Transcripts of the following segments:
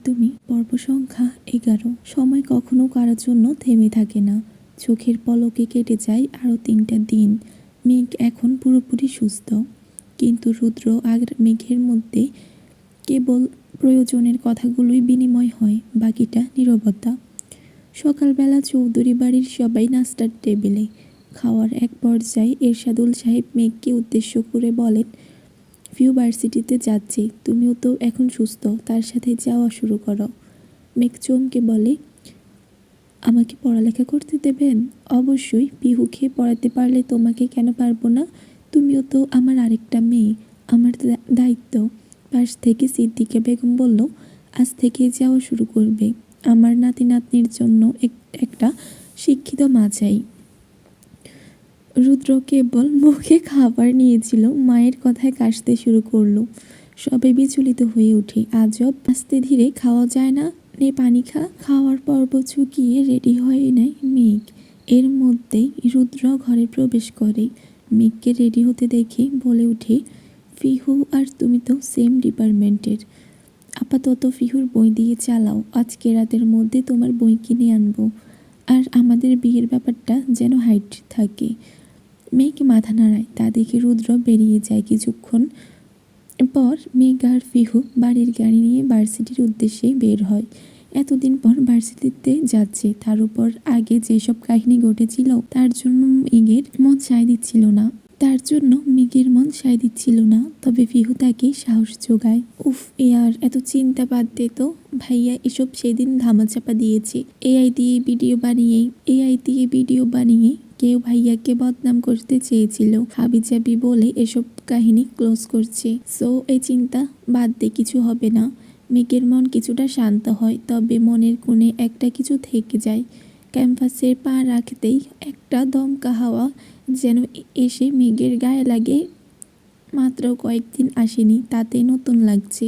তুমি পর্ব সংখ্যা 11। সময় কখনো কারোর জন্য থেমে থাকে না। চোখের পলকে কেটে যায় আরও 3টা দিন। মেঘ এখন পুরোপুরি সুস্থ, কিন্তু রুদ্র আর মেঘের মধ্যে কেবল প্রয়োজনের কথাগুলোই বিনিময় হয়, বাকিটা নীরবতা। সকালবেলা চৌধুরী বাড়ির সবাই নাস্তার টেবিলে। খাওয়ার এক পর্যায়ে এরশাদুল সাহেব মেঘকে উদ্দেশ্য করে বলেন, ভার্সিটিতে যাচ্ছি, তুমিও তো এখন সুস্থ, তার সাথে যাওয়া শুরু করো। মেঘ চমকে বলে, আমাকে পড়ালেখা করতে দেবেন? অবশ্যই, পিহুকে পড়াতে পারলে তোমাকে কেন পারবো না? তুমিও তো আমার আরেকটা মেয়ে, আমার দায়িত্ব। পাশ থেকে সিদ্দিকা বেগম বলল, আজ থেকে যাওয়া শুরু করবে। আমার নাতি নাতনির জন্য একটা শিক্ষিত মা চাই। রুদ্র কেবল মুখে খাবার নিয়েছিল, মায়ের কথায় কাশতে শুরু করলো। সবে বিচলিত হয়ে উঠে, আজব, আস্তে ধীরে খাওয়া যায় না, নে পানি খা। খাওয়ার পর্ব চুকিয়ে রেডি হয়ে নেয় মেঘ। এর মধ্যেই রুদ্র ঘরে প্রবেশ করে। মেঘকে রেডি হতে দেখে বলে উঠে, ফিহু আর তুমি তো সেম ডিপার্টমেন্টের, আপাতত ফিহুর বই দিয়ে চালাও, আজকে রাতের মধ্যে তোমার বই কিনে আনবো। আর আমাদের বিয়ের ব্যাপারটা যেন হাইট থাকে। মেঘ মাথা নাড়ায়, তা দেখে রুদ্র বেরিয়ে যায়। কিছুক্ষণ পর মেঘ আর ফিহু বাড়ির গাড়ি নিয়ে ভার্সিটির উদ্দেশ্যে বের হয়। এতদিন পর ভার্সিটিতে যাচ্ছে, তার উপর আগে যেসব কাহিনী ঘটেছিল তার জন্য মেঘের মন সায় দিচ্ছিল না। তবে ফিহু তাকে সাহস যোগায়। উফ ইয়ার, এত চিন্তা বাদ দে তো ভাইয়া, এসব সেদিন ধামাচাপা দিয়েছে। এআই দিয়ে ভিডিও বানিয়ে কেউ ভাইয়াকে বদনাম করতে চেয়েছিল, হাবিজাবি বলে এসব কাহিনী ক্লোজ করছে। সো এই চিন্তা বাদ দে, কিছু হবে না। মেঘের মন কিছুটা শান্ত হয়, তবে মনের কোণে একটা কিছু থেকে যায়। ক্যাম্পাসে পা রাখতেই একটা দমকা হাওয়া যেন এসে মেঘের গায়ে লাগে। মাত্র কয়েকদিন আসেনি, তাতে নতুন লাগছে।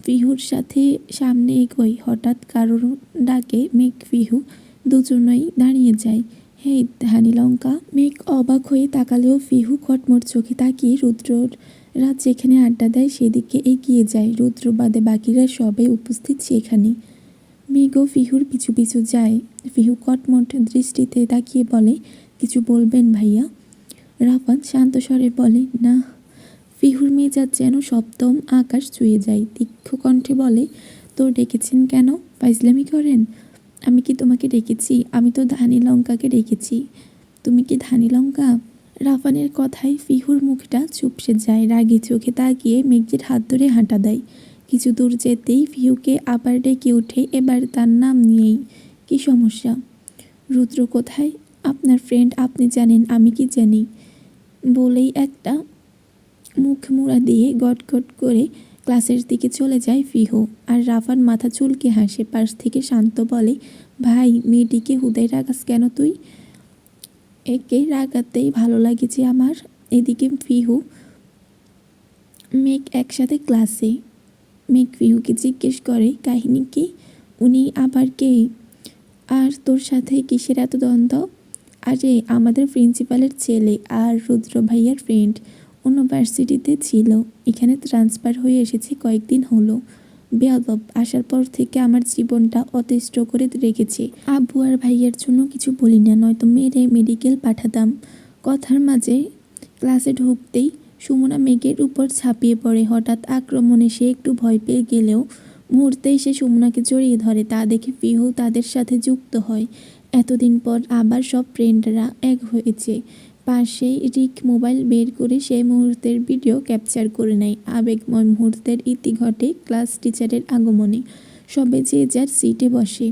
ফিহুর সাথে সামনে এগোয়, হঠাৎ কারোর ডাকে মেঘ ফিহু দুজনেই দাঁড়িয়ে যায়। হে ধানি লঙ্কা! মেঘ অবাক হয়ে তাকালেও ফিহু কটমট চোখে তাকিয়ে রুদ্ররা যেখানে আড্ডা দেয় সেদিকে এগিয়ে যায়। রুদ্র বাদে বাকিরা সবাই উপস্থিত সেখানে। মেঘও ফিহুর পিছু পিছু যায়। ফিহু কটমট দৃষ্টিতে তাকিয়ে বলে, কিছু বলবেন ভাইয়া? রাফাত শান্ত স্বরে বলে, না। ফিহুর মেজাজ যেন সপ্তম আকাশ ছুঁয়ে যায়। তীক্ষ্ণ কণ্ঠে বলে, তো ডেকেছেন কেন? ফাইজলামি করেন? আমি কি তোমাকে ডেকেছি? আমি তো ধানি লঙ্কাকে ডেকেছি। তুমি কি ধানি লঙ্কা? রাফানের কথায় ফিহুর মুখটা চুপসে যায়। রাগী চোখে তাকিয়ে মেঘের হাত ধরে হাঁটা দেয়। কিছু দূর যেতেই ফিহুকে আবার ডেকে ওঠে, এবার তার নাম নিয়েই। কি সমস্যা? রুদ্র কোথায়? আপনার ফ্রেন্ড, আপনি জানেন আমি কি জানি? বলেই একটা মুখ মুড়া দিয়ে গটগট করে ক্লাসের দিকে চলে যায় ফিহু। আর রাফান মাথা চুলকে হাসে। পাশ থেকে শান্ত বলে, ভাই, মেয়েটিকে হুদায় রাগাস কেন তুই? একে রাগাতেই ভালো লাগেছে আমার। এদিকে ফিহু মেঘ একসাথে ক্লাসে। মেঘ ফিহুকে জিজ্ঞেস করে, কাহিনী কি? উনি আবার কে? আর তোর সাথে কিসের এত দ্বন্দ্ব? আরে আমাদের প্রিন্সিপালের ছেলে আর রুদ্র ভাইয়ার ফ্রেন্ড, অন্য ভার্সিটিতে ছিল, এখানে ট্রান্সফার হয়ে এসেছে কয়েকদিন হলো। বেয়াদব, আসার পর থেকে আমার জীবনটা অতিষ্ঠ করে রেখেছে। আব্বু আর ভাইয়ার জন্য কিছু বলি না, নয়তো মেরে মেডিকেল পাঠাতাম। কথার মাঝে ক্লাসে ঢুকতেই সুমনা মেঘের উপর ঝাঁপিয়ে পড়ে। হঠাৎ আক্রমণে সে একটু ভয় পেয়ে গেলেও মুহূর্তেই সে সুমনাকে জড়িয়ে ধরে। তা দেখে ফিহু তাদের সাথে যুক্ত হয়। এতদিন পর আবার সব ফ্রেন্ডরা এক হয়েছে। পাশেই রিক মোবাইল বের করে সেই মুহূর্তের ভিডিও ক্যাপচার করে নেয়। আবেগময় মুহূর্তের ইতি ঘটে ক্লাস টিচারের আগমনে। সবে যে যার সিটে বসে।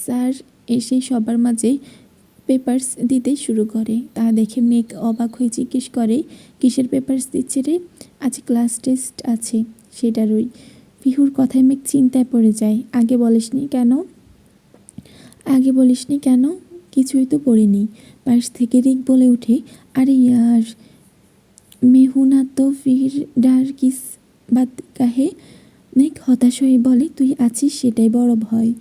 স্যার এসে সবার মাঝে পেপারস দিতে শুরু করে। তা দেখে মেঘ অবাক হয়ে জিজ্ঞেস করে, কিসের পেপারস দিচ্ছে রে? আজ ক্লাস টেস্ট আছে, সেটারই। ফিহুর কথায় মেঘ চিন্তায় পড়ে যায়। আগে বলিসনি কেন? কিছুই তো পড়িনি। পাশ থেকে রিক বলে ওঠে, আরে ইয়ার, মেহুনা তো ফির ডার কিস বাত কাহে? মেঘ হতাশ হয়ে বলে, তুই আছিস সেটাই বড় ভয়।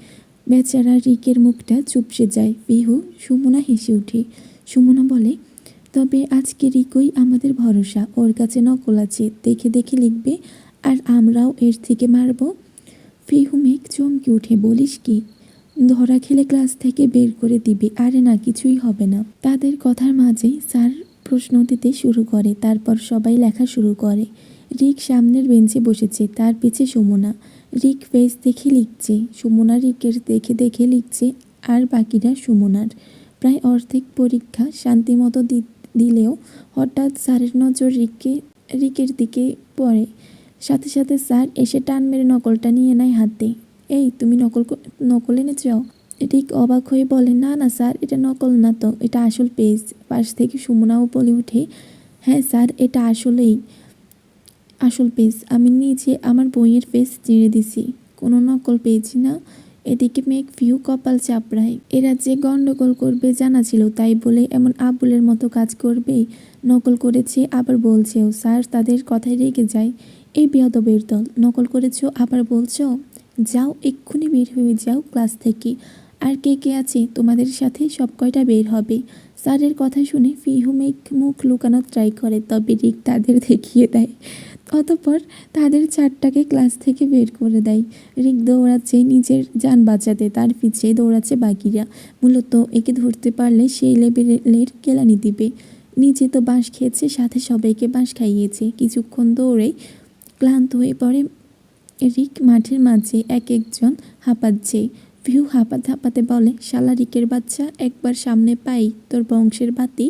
বেচারা রিকের মুখটা চুপসে যায়। ফিহু সুমনা হেসে ওঠে। সুমনা বলে, তবে আজকে রিকই আমাদের ভরসা, ওর কাছে নকল আছে, দেখে দেখে লিখবে আর আমরাও এর থেকে মারব। ফিহু মেঘ চমকে উঠে, বলিস কি? ধরা খেলে ক্লাস থেকে বের করে দিবে। আরে না, কিছুই হবে না। তাদের কথার মাঝেই স্যার প্রশ্ন দিতে শুরু করে, তারপর সবাই লেখা শুরু করে। রিক সামনের বেঞ্চে বসেছে, তার পিছে সুমনা। রিক ফেস দেখে লিখছে, সুমনা রিকের দেখে দেখে লিখছে, আর বাকিরা সুমনার। প্রায় অর্ধেক পরীক্ষা শান্তিমতো দিলেও হঠাৎ স্যারের নজর রিকের দিকে পড়ে। সাথে সাথে স্যার এসে টান মেরে নকলটা নিয়ে নেয় হাতে। এই, তুমি নকল এনেছ? রিক অবাক হয়ে বলে, না না স্যার, এটা নকল না তো, এটা আসল পেজ। পাশ থেকে সুমনাও বলে ওঠে, হ্যাঁ স্যার, এটা আসলেই আসল পেজ। আমি নিজে আমার বইয়ের পেজ চিড়ে দিছি, কোনো নকল পেজ না। এদিকে মেঘ ফিহু কপাল চাপড়ায়। এরা যে গন্ডগোল করবে জানা ছিল, তাই বলে এমন আবুলের মতো কাজ করবে? নকল করেছে আবার বলছেও। স্যার তাদের কথায় রেগে যায়। এই বেয়াদবের দল, নকল করেছো আবার বলছো? যাও, এক্ষুনি বের হয়ে যাও ক্লাস থেকে। আর কে কে আছে তোমাদের সাথে, সব কয়টা বের হবে। স্যারের কথা শুনে ফিহু মেঘ মুখ লুকানোর ট্রাই করে, তবে রিক তাদের দেখিয়ে দেয়। অতঃপর তাদের চারটাকে ক্লাস থেকে বের করে দেয়। রিক দৌড়াচ্ছে নিজের যান বাঁচাতে, তার পিছে দৌড়াচ্ছে বাকিরা। মূলত একে ধরতে পারলে সেই লেভেলের কেলানি দিবে। নিজে তো বাঁশ খেয়েছে, সাথে সবাইকে বাঁশ খাইয়েছে। কিছুক্ষণ দৌড়ে ক্লান্ত হয়ে পড়ে রিক। মাঠের মাঝে এক একজন হাঁপাচ্ছে। ভিউ হাঁপাতে হাঁপাতে বলে, শালা রিকের বাচ্চা, একবার সামনে পাই তোর বংশের বাতি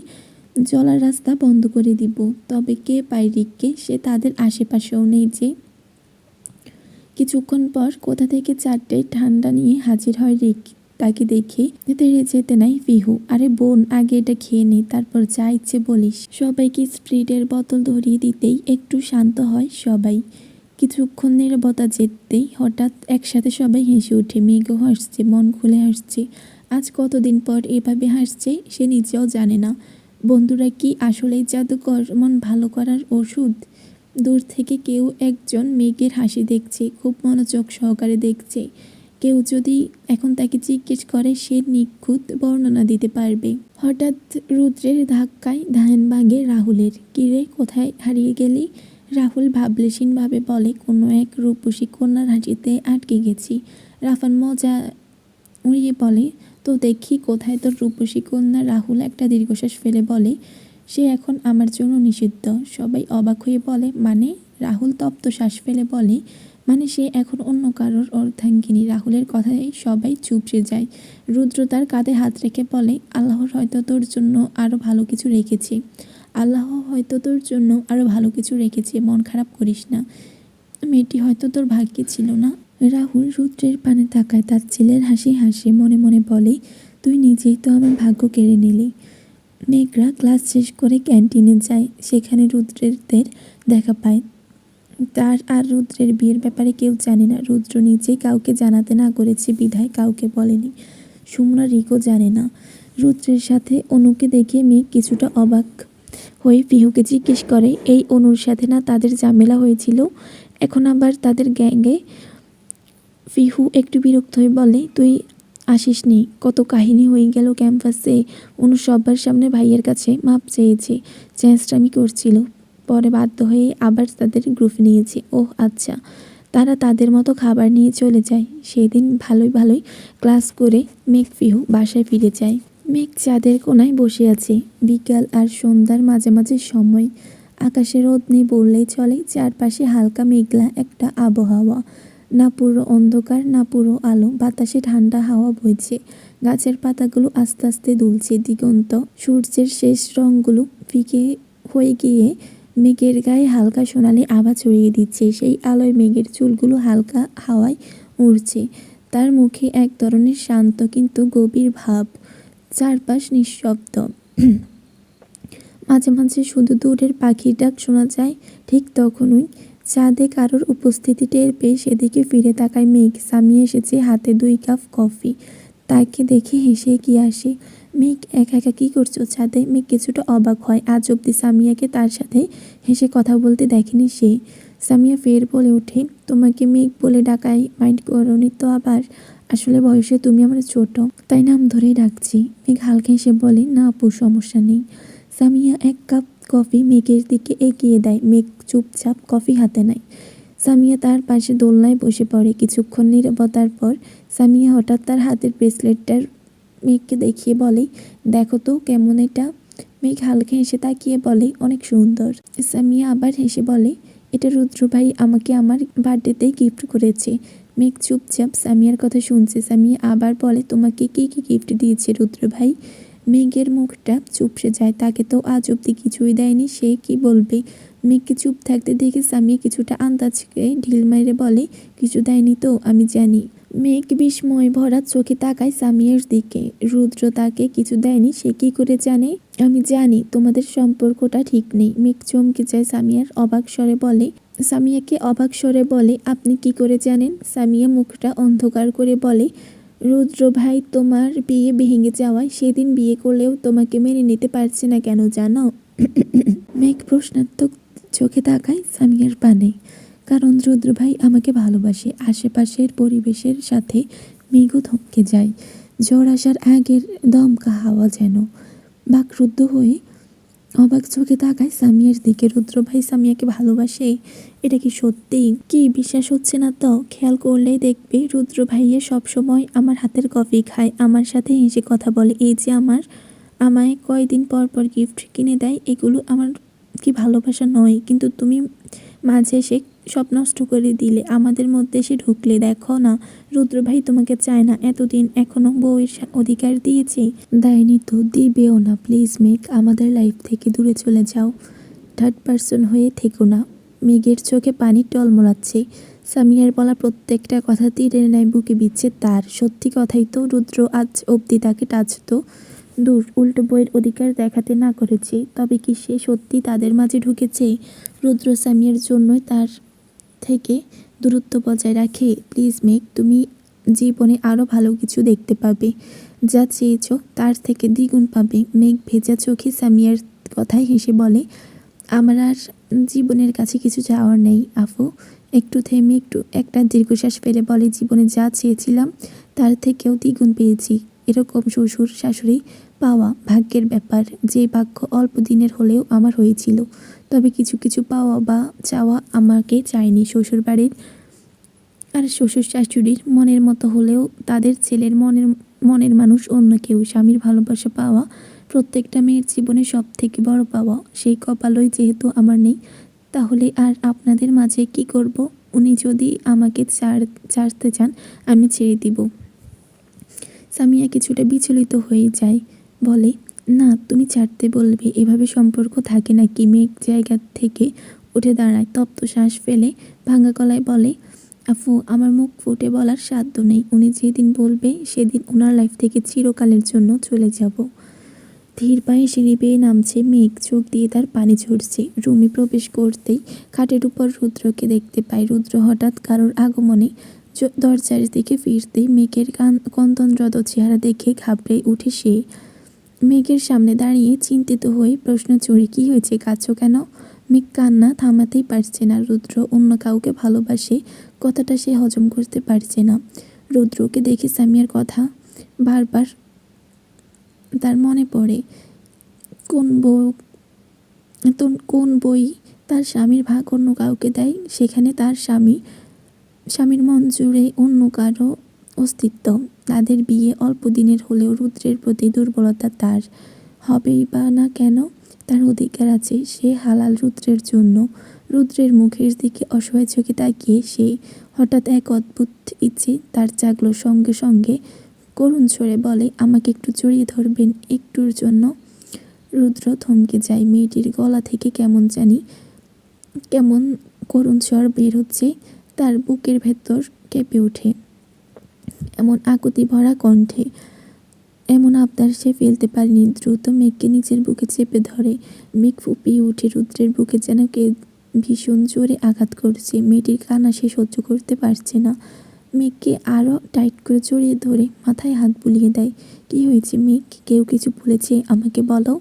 জ্বলার রাস্তা বন্ধ করে দিব। তবে কে পায় রিককে, সে তাদের আশেপাশেও নেই যে। কিছুক্ষণ পর কোথা থেকে চারটে ঠান্ডা নিয়ে হাজির হয় রিক। তাকে দেখে তেড়ে যেতে নাই ফিহু। আরে বোন, আগে এটা খেয়ে নে, তারপর যা ইচ্ছে বলিস। সবাইকে স্প্রিটের বোতল ধরিয়ে দিতেই একটু শান্ত হয় সবাই। কিছুক্ষণ নীরবতা যেতেই হঠাৎ একসাথে সবাই হেসে ওঠে। মেঘও হাসছে, মন খুলে হাসছে। আজ কতদিন পর এভাবে হাসছে সে নিজেও জানে না। বন্ধুরা কি আসলেই জাদুকর, মন ভালো করার ওষুধ? দূর থেকে কেউ একজন মেঘের হাসি দেখছে, খুব মনোযোগ সহকারে দেখছে। কেউ যদি এখন তাকে জিজ্ঞেস করে, সে নিখুঁত বর্ণনা দিতে পারবে। হঠাৎ রুদ্রের ধাক্কায় ধ্যান ভাঙে রাহুলের। কিরে, কোথায় হারিয়ে গেলি? রাহুল ভাবলেশীনভাবে বলে, কোনো এক রূপসী কন্যার হাসিতে আটকে গেছি। রাফান মজা উড়িয়ে বলে, তো দেখি কোথায় তোর রূপসী কন্যা? রাহুল একটা দীর্ঘশ্বাস ফেলে বলে, সে এখন আমার জন্য নিষিদ্ধ। সবাই অবাক হয়ে বলে, মানে? রাহুল তপ্ত শ্বাস ফেলে বলে, মানে সে এখন অন্য কারোর অর্ধাঙ্গিনী। রাহুলের কথায় সবাই চুপসে যায়। রুদ্র তার কাঁধে হাত রেখে বলে, আল্লাহর হয়তো তোর জন্য আরও ভালো কিছু রেখেছে। আল্লাহ হয়তো তোর জন্য আরও ভালো কিছু রেখেছে, মন খারাপ করিস না। মেয়েটি হয়তো তোর ভাগ্যে ছিল না। রাহুল রুদ্রের পানে তাকায়, তার ছেলের হাসি হাসে, মনে মনে বলে, তুই নিজেই তো আমার ভাগ্য কেড়ে নিলি। মেঘরা ক্লাস শেষ করে ক্যান্টিনে যায়। সেখানে রুদ্রেরদের দেখা পায়। তার আর রুদ্রের বিয়ের ব্যাপারে কেউ জানে না। রুদ্র নিজেই কাউকে জানাতে না করেছে বিধায় কাউকে বলেনি। সুমনা রিকও জানে না। রুদ্রের সাথে অনুকে দেখে মেঘ কিছুটা অবাক হয়ে পিহুকে জিজ্ঞেস করে, এই অনুর সাথে না তাদের ঝামেলা হয়েছিল, এখন আবার তাদের গ্যাংয়ে? পিহু একটু বিরক্ত হয়ে বলে, তুই আসিসনি, কত কাহিনী হয়ে গেল ক্যাম্পাসে। অনু সবার সামনে ভাইয়ের কাছে মাপ চেয়েছে, চেঁচড়ামি করছিল, পরে বাধ্য হয়ে আবার তাদের গ্রুপে নিয়েছে। ওহ আচ্ছা। তারা তাদের মতো খাবার নিয়ে চলে যায়। সেদিন ভালোই ভালোই ক্লাস করে মেঘ পিহু বাসায় ফিরে যায়। মেঘ চাঁদের কোনায় বসে আছে। বিকাল আর সন্ধ্যার মাঝামাঝি সময়। আকাশে রোদ নেই বললেই চলে, চারপাশে হালকা মেঘলা একটা আবহাওয়া। না পুরো অন্ধকার, না পুরো আলো। বাতাসে ঠান্ডা হাওয়া বইছে। গাছের পাতাগুলো আস্তে আস্তে দুলছে। দিগন্ত সূর্যের শেষ রঙগুলো ফিকে হয়ে গিয়ে মেঘের গায়ে হালকা সোনালি আভা ছড়িয়ে দিচ্ছে। সেই আলোয় মেঘের চুলগুলো হালকা হাওয়ায় উড়ছে। তার মুখে এক ধরনের শান্ত কিন্তু গভীর ভাব। চারপাশ নিঃশব্দ। মাঝে মাঝে শুধু দূরের পাখির ডাক শোনা যায়। ঠিক তখনই চাঁদে কারোর উপস্থিতি টের পেয়ে সেদিকে ফিরে তাকায় মেঘ। সামিয়া এসেছে, হাতে 2 কাপ কফি। তাকে দেখে হেসে এগিয়ে আসে। মেঘ, একা একা কী করছো ছাদে? মেঘ কিছুটা অবাক হয়। আজ অব্দি সামিয়াকে তার সাথে হেসে কথা বলতে দেখেনি সে। সামিয়া ফের বলে ওঠে, তোমাকে মেঘ বলে ডাকায় মাইন্ড করোনি তো আবার? আসলে বয়সে তুমি আমার ছোট, তাই নাম ধরেই ডাকছি। মেঘ হালকা হেসে বলে, না আপু, সমস্যা নেই। সামিয়া 1 কাপ কফি মেঘের দিকে এগিয়ে দেয়। মেঘ চুপচাপ কফি হাতে নেয়। সামিয়া তার পাশে দোলনায় বসে পড়ে। কিছুক্ষণ নীরবতার পর সামিয়া হঠাৎ তার হাতের ব্রেসলেটটার মেঘকে দেখিয়ে বলে, দেখো তো কেমন এটা। মেঘ হালকা হেসে তাকিয়ে বলে, অনেক সুন্দর। সামিয়া আবার হেসে বলে, এটা রুদ্র ভাই আমাকে আমার বার্থডেতেই গিফট করেছে। মেঘ চুপচাপ সামিয়ার কথা শুনছে। সামিয়া আবার বলে, তোমাকে কি কি গিফট দিয়েছে রুদ্র ভাই? মেঘের মুখটা চুপসে যায়। তাকে তো আজ অব্দি কিছুই দেয়নি, সে কি বলবে? মেঘকে চুপ থাকতে দেখে সামিয়া কিছুটা আন্দাজকে ঢিল মেরে বলে, কিছু দেয়নি তো, আমি জানি। মেঘ বিস্ময় ভরা চোখে তাকায় সামিয়ার দিকে। রুদ্র তাকে কিছু দেয়নি, সে কি করে জানে? আমি জানি তোমাদের সম্পর্কটা ঠিক নেই। মেঘ চমকে যায় সামিয়ার অবাক স্বরে বলে, সামিয়াকে অবাক স্বরে বলে, আপনি কি করে জানেন? সামিয়া মুখটা অন্ধকার করে বলে, রুদ্র ভাই তোমার বিয়ে ভেঙে যাওয়ায় সেদিন বিয়ে করলেও তোমাকে মেনে নিতে পারছে না কেন জানো? মেঘ প্রশ্নাত্মক চোখে তাকায় সামিয়ার পানে। কারণ রুদ্র ভাই আমাকে ভালোবাসে। আশেপাশের পরিবেশের সাথে মেঘও থমকে যায়। ঝড় আসার আগের দমকা হাওয়া যেন। বাকরুদ্ধ হয়ে অবাক চোখে তাকায় সামিয়ার দিকে। রুদ্র ভাই সামিয়াকে ভালোবাসে? এটা কি সত্যি? কি বিশ্বাস হচ্ছে না তো? খেয়াল করলেই দেখবে রুদ্র ভাইয়া সবসময় আমার হাতের কফি খায়, আমার সাথে হেসে কথা বলে। এই যে আমায় কয়দিন পর পর গিফট কিনে দেয়, এগুলো আমার কি ভালোবাসা নয়? কিন্তু তুমি মাঝে এসে সব নষ্ট করে দিলে, আমাদের মধ্যে এসে ঢুকলে। দেখো না, রুদ্র ভাই তোমাকে চায় না। এতদিন এখনো বউয়ের অধিকার দিয়েছে? দেয়নি তো, দিবেও না। প্লিজ মেঘ, আমাদের লাইফ থেকে দূরে চলে যাও। থার্ড পার্সন হয়ে থেকো না। মেঘের চোখে পানি টলমলাচ্ছে। সামিয়ার বলা প্রত্যেকটা কথা তীরের ন্যায় বুকে বিচ্ছে তার। সত্যি কথাই তো, রুদ্র আজ অবধি তাকে টাচতো দূর, উল্টো বইয়ের অধিকার দেখাতে না করেছে। তবে কি সে সত্যি তাদের মাঝে ঢুকেছে? রুদ্র সামিয়ার জন্যই তার থেকে দূরত্ব বজায় রাখে? প্লিজ মেঘ, তুমি জীবনে আরও ভালো কিছু দেখতে পাবে। যা চেয়েছ তার থেকে দ্বিগুণ পাবে। মেঘ ভেজা চোখে সামিয়ার কথায় হেসে বলে, আমার আর জীবনের কাছে কিছু চাওয়ার নেই আফু। একটু থেমে একটা দীর্ঘশ্বাস ফেলে বলে, জীবনে যা চেয়েছিলাম তার থেকেও দ্বিগুণ পেয়েছি। এরকম শ্বশুর শাশুড়ি পাওয়া ভাগ্যের ব্যাপার। যে ভাগ্য অল্প দিনের হলেও আমার হয়েছিল। তবে কিছু কিছু পাওয়া বা চাওয়া আমাকে চায়নি শ্বশুরবাড়ির আর শ্বশুর শাশুড়ির মনের মতো হলেও তাদের ছেলের মনের মানুষ অন্য কেউ। স্বামীর ভালোবাসা পাওয়া প্রত্যেকটা মেয়ের জীবনে সব থেকে বড় পাওয়া। সেই কপালই যেহেতু আমার নেই, তাহলে আর আপনাদের মাঝে কি করব? উনি যদি আমাকে ছাড়তে চান, আমি ছেড়ে দিব। সামিয়া কিছুটা বিচলিত হয়ে যায়। বলে, না, তুমি ছাড়তে বলবে? এভাবে সম্পর্ক থাকে নাকি? মেঘ জায়গা থেকে উঠে দাঁড়ায়, তপ্ত শ্বাস ফেলে ভাঙা গলায় বলে, আফু, আমার মুখ ফুটে বলার সাধ্য নেই। উনি যেদিন বলবে সেদিন ওনার লাইফ থেকে চিরকালের জন্য চলে যাব। ধীর পায়ে সিঁড়ি বেয়ে নামছে মেঘ। চোখ দিয়ে তার পানি ঝরছে। রুমে প্রবেশ করতেই খাটের উপর রুদ্রকে দেখতে পায়। রুদ্র হঠাৎ কারোর আগমনে দরজার দিকে ফিরতেই মেঘের কন্দনরত চেহারা দেখে ঘাবড়ে উঠে সে। মেঘের সামনে দাঁড়িয়ে চিন্তিত হয়ে প্রশ্ন ছুড়ে, কি হয়েছে, কাঁদছো কেন? মেঘ কান্না থামাতেই পারছে না। রুদ্র অন্য কাউকে ভালোবাসে, কথাটা সে হজম করতে পারছে না। রুদ্রকে দেখে সামিয়ার কথা বারবার তার মনে পড়ে। কোন বই তার স্বামীর ভাগ অন্য কাউকে দেয়, সেখানে তার স্বামীর মন জুড়ে অন্য কারো অস্তিত্ব। তাদের বিয়ে অল্প দিনের হলেও রুদ্রের প্রতি দুর্বলতা তার হবেই বা না কেন? তার অধিকার আছে, সে হালাল রুদ্রের জন্য। রুদ্রের মুখের দিকে অসহায় চোখে তাকিয়ে সে হঠাৎ এক অদ্ভুত ইচ্ছে তার জাগলো। সঙ্গে সঙ্গে করুণ স্বরে বলে, আমাকে একটু জড়িয়ে ধরবেন একটুর জন্য? রুদ্র থমকে যায়। মেয়েটির গলা থেকে কেমন করুণ স্বর বের হচ্ছে। তার বুকের ভেতর কেঁপে ওঠে। এমন আকুতি ভরা কণ্ঠে এমন আবদার সে ফেলতে পারেনি। দ্রুত মেঘকে নিজের বুকে চেপে ধরে। মেঘ ফুপিয়ে উঠে। রুদ্রের বুকে যেন কে ভীষণ জোরে আঘাত করছে। মেয়েটির কান্না সে সহ্য করতে পারছে না। মেঘকে আরও টাইট করে জড়িয়ে ধরে মাথায় হাত বুলিয়ে দেয়। কি হয়েছে মেঘ? কেউ কিছু বলেছে? আমাকে বলো।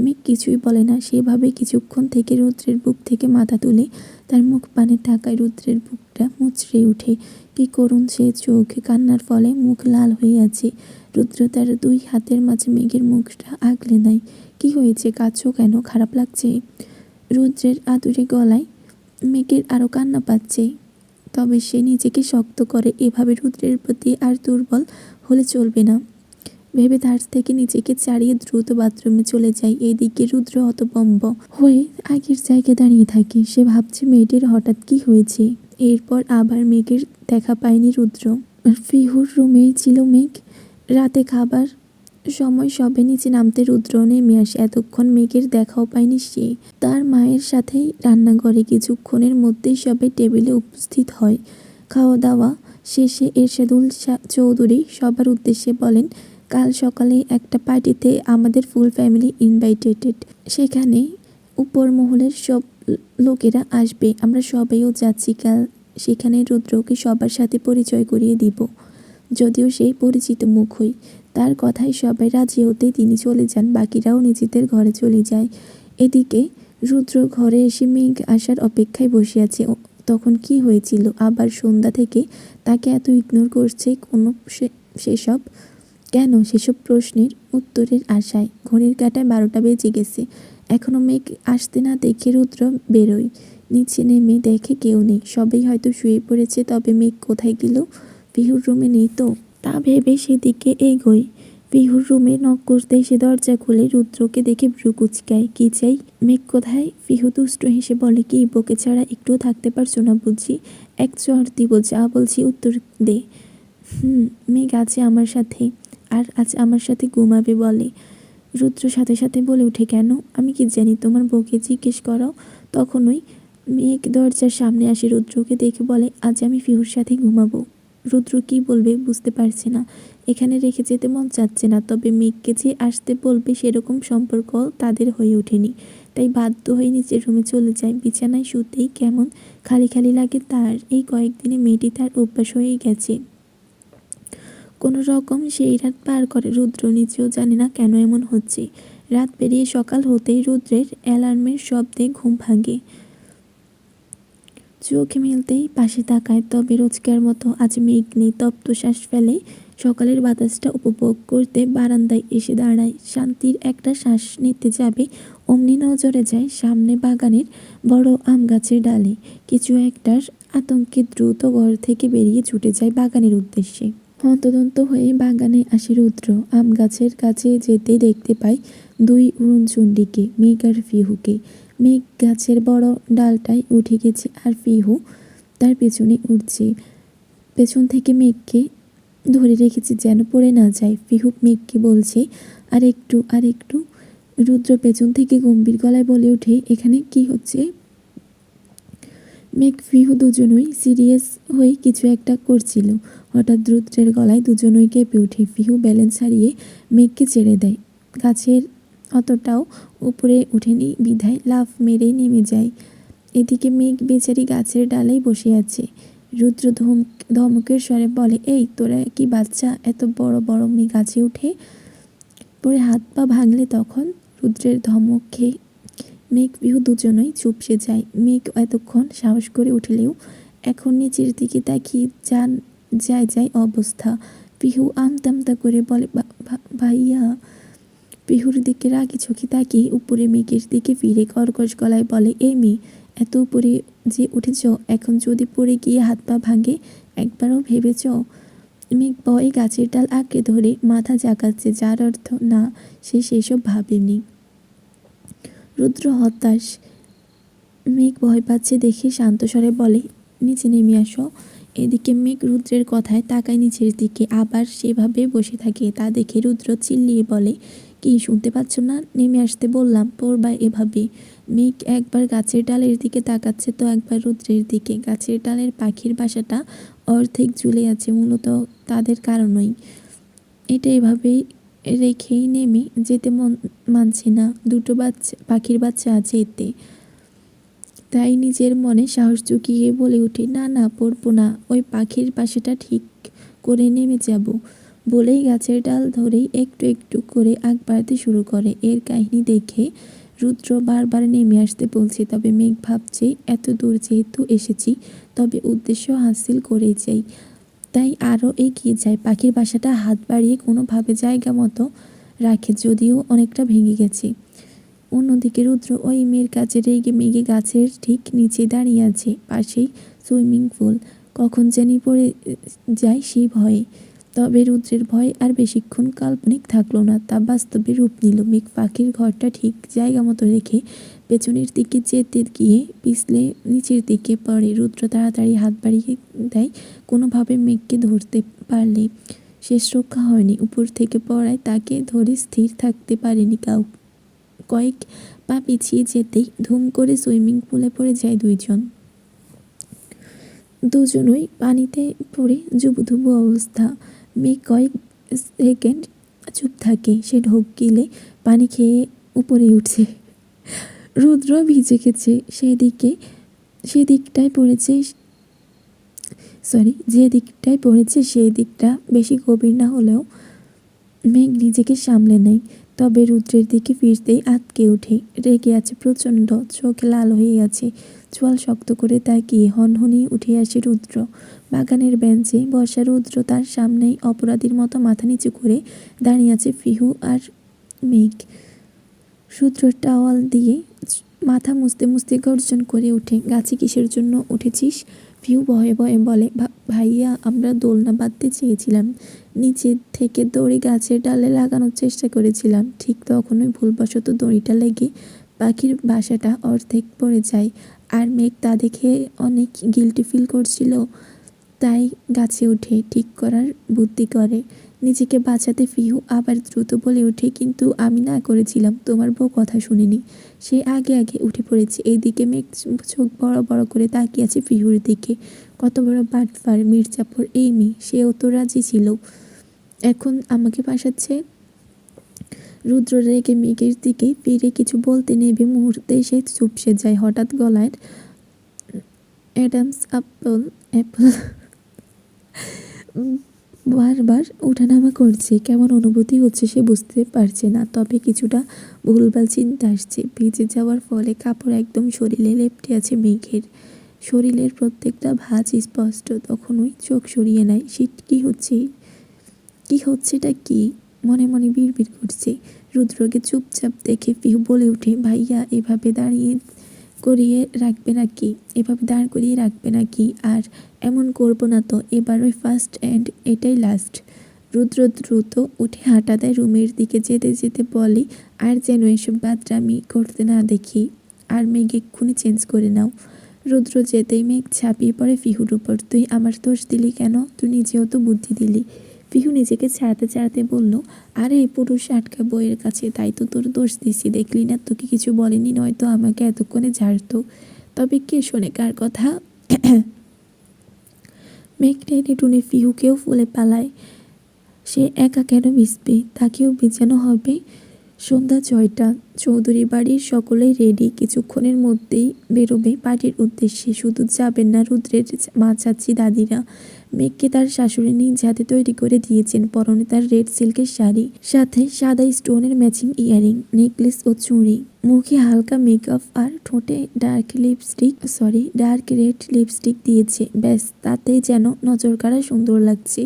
মেঘ কিছুই বলে না। সেভাবে কিছুক্ষণ থেকে রুদ্রের বুক থেকে মাথা তুলে তার মুখ পানে তাকায়। রুদ্রের বুকটা মুচড়ে ওঠে। কি করুণ সে চোখ, কান্নার ফলে মুখ লাল হয়ে আছে। রুদ্র তার দুই হাতের মাঝে মেঘের মুখটা আগলে নেয়। কি হয়েছে, কাঁদছো কেন? খারাপ লাগছে? রুদ্রের আদুরে গলায় মেঘের আরও কান্না পাচ্ছে, তবে সে নিজেকে শক্ত করে। এভাবে রুদ্রের প্রতি আর দুর্বল হলে চলবে না ভেবে ধার থেকে নিজেকে ছাড়িয়ে দ্রুত বাথরুমে চলে যায়। এদিকে রুদ্র হতভম্ব হয়ে আগের জায়গায় দাঁড়িয়ে থাকে। সে ভাবছে মেয়েটির হঠাৎ কি হয়েছে। এরপর আবার মেঘের দেখা পায়নি রুদ্র। ফিহুর রুমে ছিল মেঘ। রাতে খাবার সময় সবে নিচে নামতে রুদ্র নেমে আসে। এতক্ষণ মেঘের দেখাও পায়নি সে। তার মায়ের সাথেই রান্নাঘরে কিছুক্ষণের মধ্যেই সবাই টেবিলে উপস্থিত হয়। খাওয়া দাওয়া শেষে এরশাদুল চৌধুরী সবার উদ্দেশ্যে বলেন, কাল সকালে একটা পার্টিতে আমাদের ফুল ফ্যামিলি ইনভাইটেড। সেখানে উপর মহলের সব লোকেরা আসবে। আমরা সবাইও যাচ্ছি কাল সেখানে। রুদ্রকে সবার সাথে পরিচয় করিয়ে দিব। যদিও সেই পরিচিত মুখই। তার কথায় সবাই রাজি হতেই তিনি চলে যান। বাকিরাও নিজেদের ঘরে চলে যায়। এদিকে রুদ্র ঘরে এসে মেঘ আসার অপেক্ষায় বসে আছে। তখন কি হয়েছিল আবার সন্ধ্যা থেকে তাকে এত ইগনোর করছে সেসব প্রশ্নের উত্তরের আশায় ঘড়ির কাঁটায় 12টা বেজে গেছে। এখনও মেঘ আসতে না দেখে রুদ্র বেরোয়। নিচে নেমে দেখে কেউ নেই, সবাই হয়তো শুয়ে পড়েছে। তবে মেঘ কোথায় গেল? পিহুর রুমে নেই তো? তা ভেবে সেদিকে এগোয়। পিহুর রুমে নক করতে সে দরজা খুলে রুদ্রকে দেখে ভ্রু কুচকায়। কি চাই? মেঘ কোথায়? পিহু দুষ্ট হেসে বলে, কি বকে ছাড়া একটুও থাকতে পারছো না বুঝি? এক চর দিব, যা বলছি উত্তর দে। মেঘ আছে আমার সাথে, আর আজ আমার সাথে ঘুমাবে বলে। রুদ্র সাথে সাথে বলে উঠে, কেন? আমি কি জানি, তোমার বউকে জিজ্ঞেস করো। তখনই মেঘ দরজার সামনে আসে। রুদ্রকে দেখে বলে, আজ আমি পিহুর সাথে ঘুমাবো। রুদ্র কি বলবে বুঝতে পারছে না। এখানে রেখে যেতে মন চাচ্ছে না, তবে মেঘকে যে আসতে বলবে সেরকম সম্পর্ক তাদের হয়ে ওঠেনি। তাই বাধ্য হয়ে নিচের রুমে চলে যায়। বিছানায় শুতেই কেমন খালি খালি লাগে তার। এই কয়েকদিনে মেয়েটি তার অভ্যাস হয়ে গেছে। কোনো রকম সেই রাত পার করে। রুদ্র নিজেও জানে না কেন এমন হচ্ছে। রাত পেরিয়ে সকাল হতেই রুদ্রের অ্যালার্মের শব্দে ঘুম ভাঙে। চোখ মেলতেই পাশে তাকায়, তবে রোজকার মতো আজ মেঘ নেই। তপ্ত শ্বাস ফেলে সকালের বাতাসটা উপভোগ করতে বারান্দায় এসে দাঁড়ায়। শান্তির একটা শ্বাস নিতে যাবে, অমনি নজরে যায় সামনে বাগানের বড় আম গাছের ডালে। কিছু একটার আতঙ্কে দ্রুত ঘর থেকে বেরিয়ে ছুটে যায় বাগানের উদ্দেশ্যে। হন্তদন্ত হয়ে বাগানে আসে রুদ্র। আম গাছের কাছে যেতেই দেখতে পায় দুই উড়নচণ্ডীকে, মেঘ আর পিহুকে। মেঘ গাছের বড় ডালটায় উঠে গেছে আর পিহু তার পেছনে উঠছে। পেছন থেকে মেঘকে ধরে রেখেছে যেন পড়ে না যায়। পিহু মেঘকে বলছে, আর একটু আর একটু। রুদ্র পেছন থেকে গম্ভীর গলায় বলে ওঠে, এখানে কি হচ্ছে? মেঘ পিহু দুজনই সিরিয়াস হয়ে কিছু একটা করছিল। হঠাৎ রুদ্রের গলায় দুজনই কেঁপে ওঠে। পিহু ব্যালেন্স হারিয়ে মেঘকে ছেড়ে দেয়। গাছের অতটাও উপরে ওঠেনি বিধায় লাফ মেরেই নেমে যায়। এদিকে মেঘ বেচারি গাছের ডালেই বসে আছে। রুদ্র ধমকের স্বরে বলে, এই তোরা কি বাচ্চা? এত বড় বড় মেয়ে গাছে উঠে পরে হাত পা ভাঙলে তখন? রুদ্রের ধমক খেয়ে মেঘ পিহু দুজনই চুপসে যায়। মেঘ এতক্ষণ সাহস করে উঠলেও এখন নিচের দিকে তাকিয়ে যায় অবস্থা। পিহু আমতা করে বলে, ভাইয়া। পিহুর দিকে রাগি চোখে তাকিয়ে উপরে মেঘের দিকে ফিরে কর্কশ গলায় বলে, এই মেয়ে, এত উপরে যে উঠেছ, এখন যদি পড়ে গিয়ে হাত পা ভাঙে একবারও ভেবেছ? মেঘ ভয়ে গাছের ডাল আঁকড়ে ধরে মাথা জাগাচ্ছে, যার অর্থ না, সে সেসব ভাবেনি। রুদ্র হতাশ। মেঘ ভয় পাচ্ছে দেখে শান্ত স্বরে বলে, নিচে নেমে আসো। এদিকে মেঘ রুদ্রের কথায় তাকায় নিচের দিকে, আবার সেভাবে বসে থাকে। তা দেখে রুদ্র চিল্লিয়ে বলে, কি শুনতে পাচ্ছ না? নেমে আসতে বললাম, পড়বা এভাবে। মেঘ একবার গাছের ডালের দিকে তাকাচ্ছে তো একবার রুদ্রের দিকে। গাছের ডালের পাখির বাসাটা অর্ধেক ঝুলে আছে, মূলত তাদের কারণেই। এটা এভাবেই রেখেই নেমে যেতে মন মানছে না। দুটো পাখির বাচ্চা আছে এতে। তাই নিজের মনে সাহস জুগিয়ে বলে উঠে, না না, পড়বো না, ওই পাখির বাসাটা ঠিক করে নেমে যাব। বলেই গাছের ডাল ধরেই একটু একটু করে আগ বাড়তে শুরু করে। এর কাহিনী দেখে রুদ্র বারবার নেমে আসতে বলছে, তবে মেঘ ভাবছে এত দূর যেহেতু এসেছি, তবে উদ্দেশ্য হাসিল করেই যাই। তাই আরও এগিয়ে যায়। পাখির বাসাটা হাত বাড়িয়ে কোনোভাবে জায়গা মতো রাখে, যদিও অনেকটা ভেঙে গেছে। অন্যদিকে রুদ্র ওই মেয়ের কাছে রেগে মেগে গাছের ঠিক নিচে দাঁড়িয়ে আছে, পাশেই সুইমিং পুল। কখন জানি পড়ে যায় সেই ভয়ে। তবে রুদ্রের ভয় আর বেশিক্ষণ কাল্পনিক থাকলো না, তা বাস্তবে রূপ নিল। মেঘ পাখির ঘরটা ঠিক জায়গা মতো রেখে পেছনের দিকে যেতে গিয়ে পিছলে নিচের দিকে পড়ে। রুদ্র তাড়াতাড়ি হাত বাড়িয়ে দেয়, কোনোভাবে মেঘকে ধরতে পারলে শেষ রক্ষা হয়নি। উপর থেকে পড়ায় তাকে ধরে স্থির থাকতে পারেনি কয়েক পা পিছিয়ে যেতেই ধুম করে সুইমিং পুলে পড়ে যায় দুজনই পানিতে পড়ে জুবুথুবু অবস্থা। মেঘ কয়েক সেকেন্ড চুপ থাকে, সে ঢোক গিলে পানি খেয়ে উপরে উঠছে। রুদ্র ভিজে গেছে, যে দিকটায় পড়েছে সেই দিকটা বেশি গভীর না হলেও মেঘ নিজেকে সামলে নেয়। তবে রুদ্রের দিকে ফিরতেই আঁতকে ওঠে, রেগে আছে প্রচণ্ড, চোখ লাল হয়ে আছে। চোয়াল শক্ত করে তাকিয়ে হনহনিয়ে উঠে আসে রুদ্র। বাগানের বেঞ্চে বসা রুদ্র, তার সামনেই অপরাধীর মতো মাথা নিচু করে দাঁড়িয়ে আছে পিহু আর মেঘ। রুদ্র টাওয়াল দিয়ে মাথা মুছতে মুছতে গর্জন করে ওঠে, গাছে কিসের জন্য উঠেছিস? পিহু ভয়ে ভয়ে বলে, ভাইয়া আমরা দোলনা বাঁধতে চেয়েছিলাম, নিচে থেকে দড়ি গাছের ডালে লাগানোর চেষ্টা করেছিলাম, ঠিক তখনই ভুলবশত দড়িটা লেগে পাখির বাসাটা অর্ধেক পড়ে যায়। আর মেঘ তা দেখে অনেক গিল্টি ফিল করছিল, তাই গাছে উঠে ঠিক করার বুদ্ধি করে। নিজেকে বাঁচাতে পিহু আবার দ্রুত বলে ওঠে, কিন্তু আমি না করেছিলাম, তোমার বউ কথা শুনিনি, সে আগে আগে উঠে পড়েছে। এইদিকে মেঘ চোখ বড় বড় করে তাকিয়ে আছে পিহুর দিকে। কত বড় বাটফার মির্জাপুর এই মেয়ে, সেও তো রাজি ছিল, এখন আমাকে ফাঁসাচ্ছে। রুদ্র রেগে মেঘের দিকে ফিরে কিছু বলতে নেবে মুহূর্তে সে চুপসে যায়। হঠাৎ গলায় অ্যাডামস অ্যাপল বারবার ওঠানামা করছে। কেমন অনুভূতি হচ্ছে সে বুঝতে পারছে না, তবে কিছুটা ভুলভাল চিন্তা আসছে। ভিজে যাওয়ার ফলে কাপড় একদম শরীরে লেপ্টে আছে মেঘের। শরীরের প্রত্যেকটা ভাঁজ স্পষ্ট, তখনই চোখ সরিয়ে নেয়। শীত কি হচ্ছেটা কি মনে মনে বিড়বিড় করছে। রুদ্রকে চুপচাপ দেখে পিহু বলে ওঠে, ভাইয়া এভাবে দাঁড় করিয়ে রাখবে নাকি? আর এমন করবো না তো, এবারই ফার্স্ট অ্যান্ড এটাই লাস্ট। রুদ্র দ্রুত উঠে হাঁটা দেয় রুমের দিকে, যেতে যেতে বলে, আর যেন এসব বাদরামি করতে না দেখি, আর মেঘ এক্ষুনি চেঞ্জ করে নাও। রুদ্র যেতেই মেঘ ঝাঁপিয়ে পড়ে পিহুর উপর। তুই আমার দোষ দিলি কেন? তুই নিজেও তো বুদ্ধি দিলি। পিহু নিজেকে ছাড়াতে ছাড়াতে বলল, আরে পুরুষ আটকা বইয়ের কাছে, তাই তো তোর দোষ দিছি, দেখলি না তোকে কিছু বলেনি, নয়তো আমাকে এতক্ষণে ঝাড়তো। তবে কে শোনে কার কথা? মেঘ টেনে টুনে পিহুকেও ফুলে পালায়। সে একা কেন ভিজবে, তাকেও ভিজানো হবে। সন্ধ্যা 6টা, চৌধুরী বাড়ির সকলেই রেডি, কিছুক্ষণের মধ্যেই বেরোবে পার্টির উদ্দেশ্যে। শুধু যাবেন না রুদ্রের মা, চাচি, দাদিরা। মেঘকে তার শাশুড়ি নিজ হাতে তৈরি করে দিয়েছেন। পরনে তার রেড সিল্কের শাড়ি, সাথে সাদা স্টোনের ম্যাচিং ইয়ারিং, নেকলেস ও চুড়ি। মুখে হালকা মেকআপ আর ঠোঁটে ডার্ক রেড লিপস্টিক দিয়েছে। ব্যাস, তাতেই যেন নজর কাড়া সুন্দর লাগছে।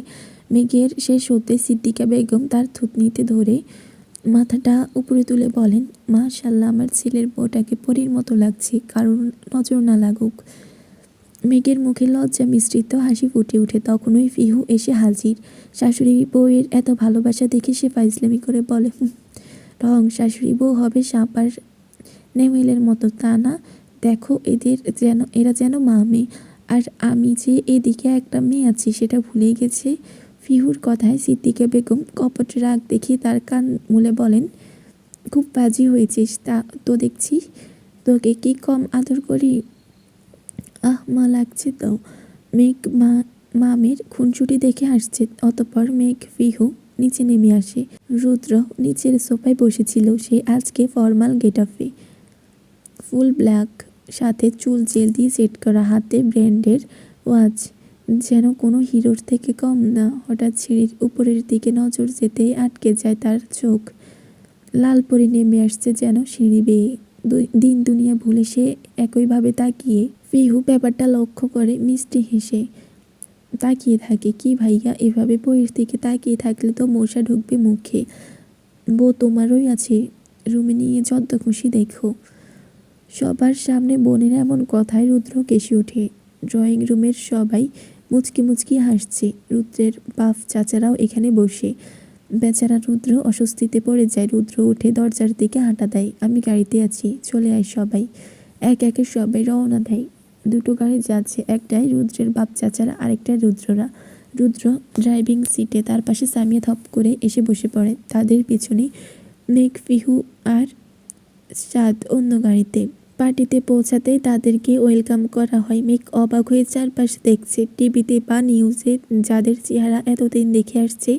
মেঘের শেষ হতে সিদ্দিকা বেগম তার থুতনিতে ধরে মাথাটা উপরে তুলে বলেন, মাশাআল্লাহ, আমার ছেলের বউটাকে পরীর মতো লাগছে, কারোর নজর না লাগুক। মেঘের মুখে লজ্জা মিশ্রিত হাসি ফুটে ওঠে। তখনই পিহু এসে হাজির। শাশুড়ি বউয়ের এত ভালোবাসা দেখে সে ফাইজলামি করে বলে, ঢং, শাশুড়ি বউ হবে সাপ আর নেউলের মতো, তা না, দেখো এরা যেন মা মেয়ে, আর আমি যে এদিকে একটা মেয়ে আছি সেটা ভুলেই গেছে। পিহুর কথায় সিদ্দিকা বেগম কপট রাগ দেখিয়ে তার কান মুলে বলেন, খুব বাজি হয়েছিস তা তো দেখছি, তোকে কি কম আদর করি? আহ মা, লাগছে তো। মেঘ মামের খুনসুটি দেখে আসছে। অতঃপর মেঘ পিহু নিচে নেমে আসে। রুদ্র নিচের সোফায় বসেছিল। সে আজকে ফর্মাল গেটআপে, ফুল ব্ল্যাক, সাথে চুল জেল দিয়ে সেট করা, হাতে ব্র্যান্ডের ওয়াচ, যেন কোনো হিরোর থেকে কম না। হঠাৎ সিঁড়ির উপরের দিকে নজর যেতেই আটকে যায় তার চোখ। লাল পরি নেমে আসছে যেন সিঁড়ি বেয়ে। দিন দুনিয়া ভুলে সে একইভাবে তাকিয়ে। পিহু ব্যাপারটা লক্ষ্য করে মিষ্টি হেসে তাকিয়ে থাকে। কি ভাইয়া, এভাবে বইয়ের দিকে তাকিয়ে থাকলে তো মশা ঢুকবে মুখে। বউ তোমারই আছে, রুমে নিয়ে যত খুশি দেখো। সবার সামনে বোনের এমন কথায় রুদ্র কেসে ওঠে। ড্রয়িং রুমের সবাই মুচকি মুচকি হাসছে। রুদ্রের বাপ চাচারাও এখানে বসে। বেচারা রুদ্র অস্বস্তিতে পড়ে যায়। রুদ্র উঠে দরজার দিকে হাঁটা দেয়। আমি গাড়িতে আছি, চলে আয় সবাই। এক একে সবাই রওনা দেয়। দুটো গাড়ি যাচ্ছে, একটাই রুদ্রের বাপ চাচারা, আরেকটায় রুদ্ররা। রুদ্র ড্রাইভিং সিটে, তার পাশে সামিয়া থপ করে এসে বসে পড়ে। তাদের পিছনে মেঘ, পিহু আর সাদ অন্য গাড়িতে। পার্টিতে পৌঁছাতেই তাদেরকে ওয়েলকাম করা হয়। মেঘ অবাক হয়ে চারপাশে দেখছে। টিভিতে বা নিউজে যাদের চেহারা এতদিন দেখে আসছে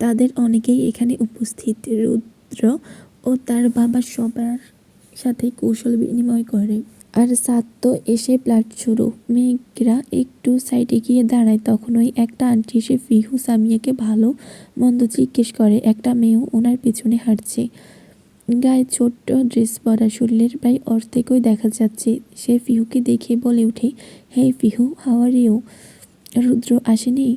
তাদের অনেকেই এখানে উপস্থিত। রুদ্র ও তার বাবা সবার সাথে কৌশল বিনিময় করে। আর সাদ তো এসে প্লাট শুরু। মেঘরা একটু সাইডে গিয়ে দাঁড়ায়। তখনই একটা আন্টি এসে ফিহু সামিয়াকে ভালো মন্দ জিজ্ঞেস করে। একটা মেয়েও ওনার পিছনে হাঁটছে। গায়ে ছোট্ট ড্রেস পরা, শরীরের প্রায় অর্ধেকই দেখা যাচ্ছে। সে ফিহুকে দেখে বলে ওঠে, হে ফিহু, হাউ আর ইউ? রুদ্র আসেনি?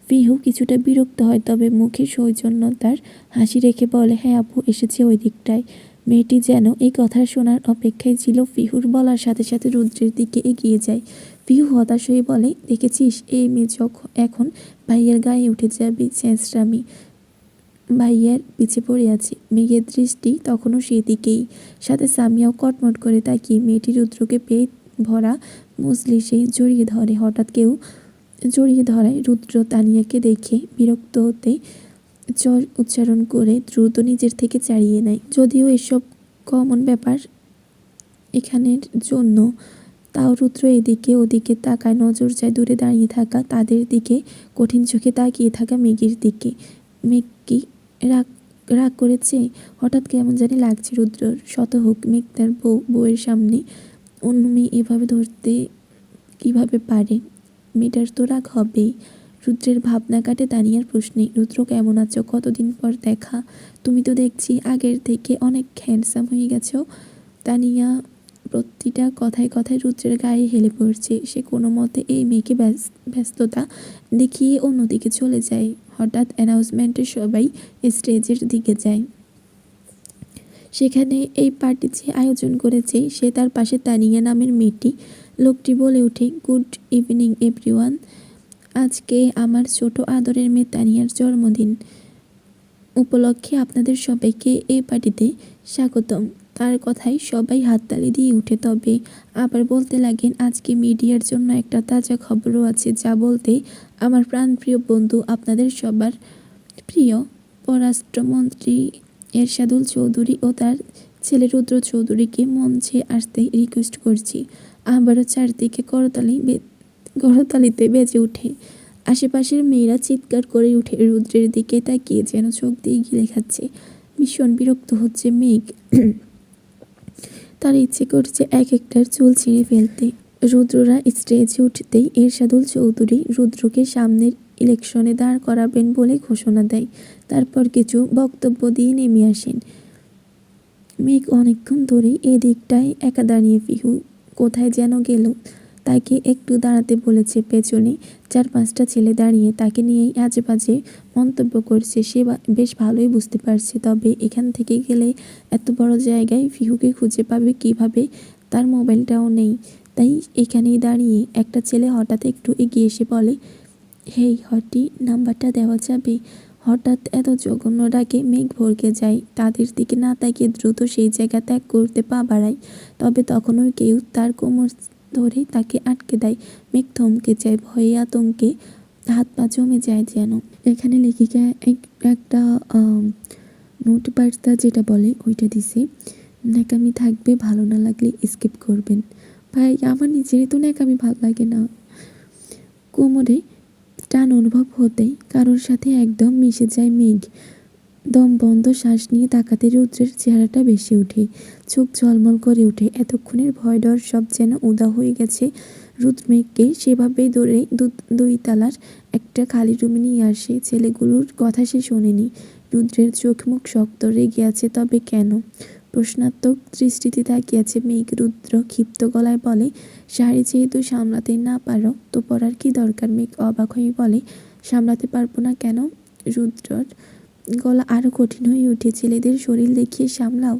ফিহু কিছুটা বিরক্ত হয়, তবে মুখে সৌজন্যতার হাসি রেখে বলে, হ্যাঁ আপু, এসেছে ওই দিকটায়। মেয়েটি যেন এই কথা শোনার অপেক্ষায় ছিল। ফিহুর বলার সাথে সাথে রুদ্রের দিকে এগিয়ে যায়। ফিহু হতাশ হয়ে বলে, দেখেছিস, এই মেয়ে এখন ভাইয়ের গায়ে উঠে যাবে। ছেঁচড়ামি। ভাইয়ার পিছে পড়ে আছে। মেঘের দৃষ্টি তখনও সেই দিকেই। সাথে সামিয়াও কটমট করে তাকিয়ে। মেয়েটি রুদ্রকে পেয়ে ভরা মজলিসে জড়িয়ে ধরে। হঠাৎ কেউ জড়িয়ে ধরায়। রুদ্র তানিয়াকে দেখে বিরক্ত হতে চর উচ্চারণ করে দ্রুত নিজের থেকে ছাড়িয়ে নেয়। যদিও এসব কমন ব্যাপার এখানের জন্য, তাও রুদ্র এদিকে ওদিকে তাকায়। নজর যায় দূরে দাঁড়িয়ে থাকা তাদের দিকে, কঠিন চোখে তাকিয়ে থাকা মেঘের দিকে। মেঘ কি রাগ রাগ করেছে? হঠাৎ কেমন জানি লাগছে রুদ্রর। শত হোক, মেঘ তার বউয়ের সামনে অন্য মেয়ে এভাবে ধরতে কিভাবে পারে? মেয়েটার তো রাগ হবেই। রুদ্রের ভাবনা কাটে তানিয়ার প্রশ্নে, রুদ্র কেমন আছো? কতদিন পর দেখা। তুমি তো দেখছি আগের থেকে অনেক হ্যান্ডসাম হয়ে গেছো। তানিয়া প্রতিটা কথায় কথায় রুদ্রের গায়ে হেলে পড়ছে। সে কোনো মতে এই মেয়েকে ব্যস্ততা দেখিয়ে অন্যদিকে চলে যায়। হঠাৎ অ্যানাউন্সমেন্টে সবাই স্টেজের দিকে যায়। সেখানে এই পার্টি যে আয়োজন করেছে সে তার পাশে তানিয়া নামের মেয়েটি। লোকটি বলে ওঠে, গুড ইভিনিং এভরিওয়ান। আজকে আমার ছোট আদরের মেয়ে তানিয়ার জন্মদিন উপলক্ষে আপনাদের সবাইকে এই পার্টিতে স্বাগতম। তার কথায় সবাই হাততালি দিয়ে উঠে। তবে আবার বলতে লাগেন, আজকে মিডিয়ার জন্য একটা তাজা খবরও আছে, যা বলতে আমার প্রাণপ্রিয় বন্ধু, আপনাদের সবার প্রিয় পররাষ্ট্রমন্ত্রী এরশাদুল চৌধুরী ও তার ছেলে রুদ্র চৌধুরীকে মঞ্চে আসতে রিকোয়েস্ট করছি। আবারও চারদিকে করতালিতে বেজে ওঠে। আশেপাশের মেয়েরা চিৎকার করে উঠে। রুদ্রের দিকে তাকিয়ে যেন চোখ দিয়ে গিলে খাচ্ছে। ভীষণ বিরক্ত হচ্ছে মেঘ। তার ইচ্ছে করছে এক একটার চুল ছিঁড়ে ফেলতে। রুদ্ররা স্টেজে উঠতেই এরশাদুল চৌধুরী রুদ্রকে সামনের ইলেকশনে দাঁড় করাবেন বলে ঘোষণা দেয়। তারপর কিছু বক্তব্য দিয়ে নেমে আসেন। মেঘ অনেকক্ষণ ধরেই এদিকটায় একা দাঁড়িয়ে। ফিহু কোথায় যেন গেল, তাকে একটু দাঁড়াতে বলেছে। পেছনে 4-5টা ছেলে দাঁড়িয়ে তাকে নিয়েই আজেবাজে মন্তব্য করছে। সে বেশ ভালোই বুঝতে পারছে, তবে এখান থেকে গেলে এত বড় জায়গায় ফিহুকে খুঁজে পাবে কিভাবে? তার মোবাইলটাও নেই, তাই এখানেই দাঁড়িয়ে। একটা ছেলে হঠাৎ একটু এগিয়ে এসে বলে, হেই হটি, নাম্বারটা দেওয়া যাবে? হঠাৎ এত জঘন্য ডাকে মেঘ ভরকে যায়। তাদের দিকে না তাকিয়ে দ্রুত সেই জায়গা ত্যাগ করতে পা বাড়ায়। তবে তখনও কেউ তার কোমর ধরে তাকে আটকে দেয়। মেঘ থমকে যায়। ভয়ে আতঙ্কে হাত পা জমে যায় যেন। এখানে লেখিকা একটা নোট বার্তা যেটা বলে ওইটা দিছে, ন্যাকামি থাকবে, ভালো না লাগলে স্কিপ করবেন। ভাই, আমার নিজেরই তো ন্যাকামি ভালো লাগে না। কোমরে টান অনুভব হতেই কারোর সাথে একদম মিশে যায় মেঘ। দম বন্ধ শ্বাস নিয়ে তাকাতে রুদ্রের চেহারাটা ভেসে ওঠে। চোখ ঝলমল করে ওঠে। এতক্ষণের ভয় ডর সব যেন উধাও হয়ে গেছে। রুদ্র মেঘকে সেভাবেই ধরে 2 তালার একটা খালি রুমে নিয়ে আসে। ছেলেগুলোর কথা সে শোনেনি। রুদ্রের চোখ মুখ শক্ত, রেগে আছে। তবে কেন? প্রশ্নাত্মক দৃষ্টিতে তাকিয়ে আছে মেঘ। রুদ্র ক্ষিপ্ত গলায় বলে, শাড়ি যেহেতু সামলাতে না পারো তো পরার কি দরকার? মেঘ অবাক হয়ে বলে, সামলাতে পারবো না কেন? রুদ্রর গলা আরও কঠিন হয়ে উঠে। ছেলেদের শরীর দেখিয়ে সামলাও,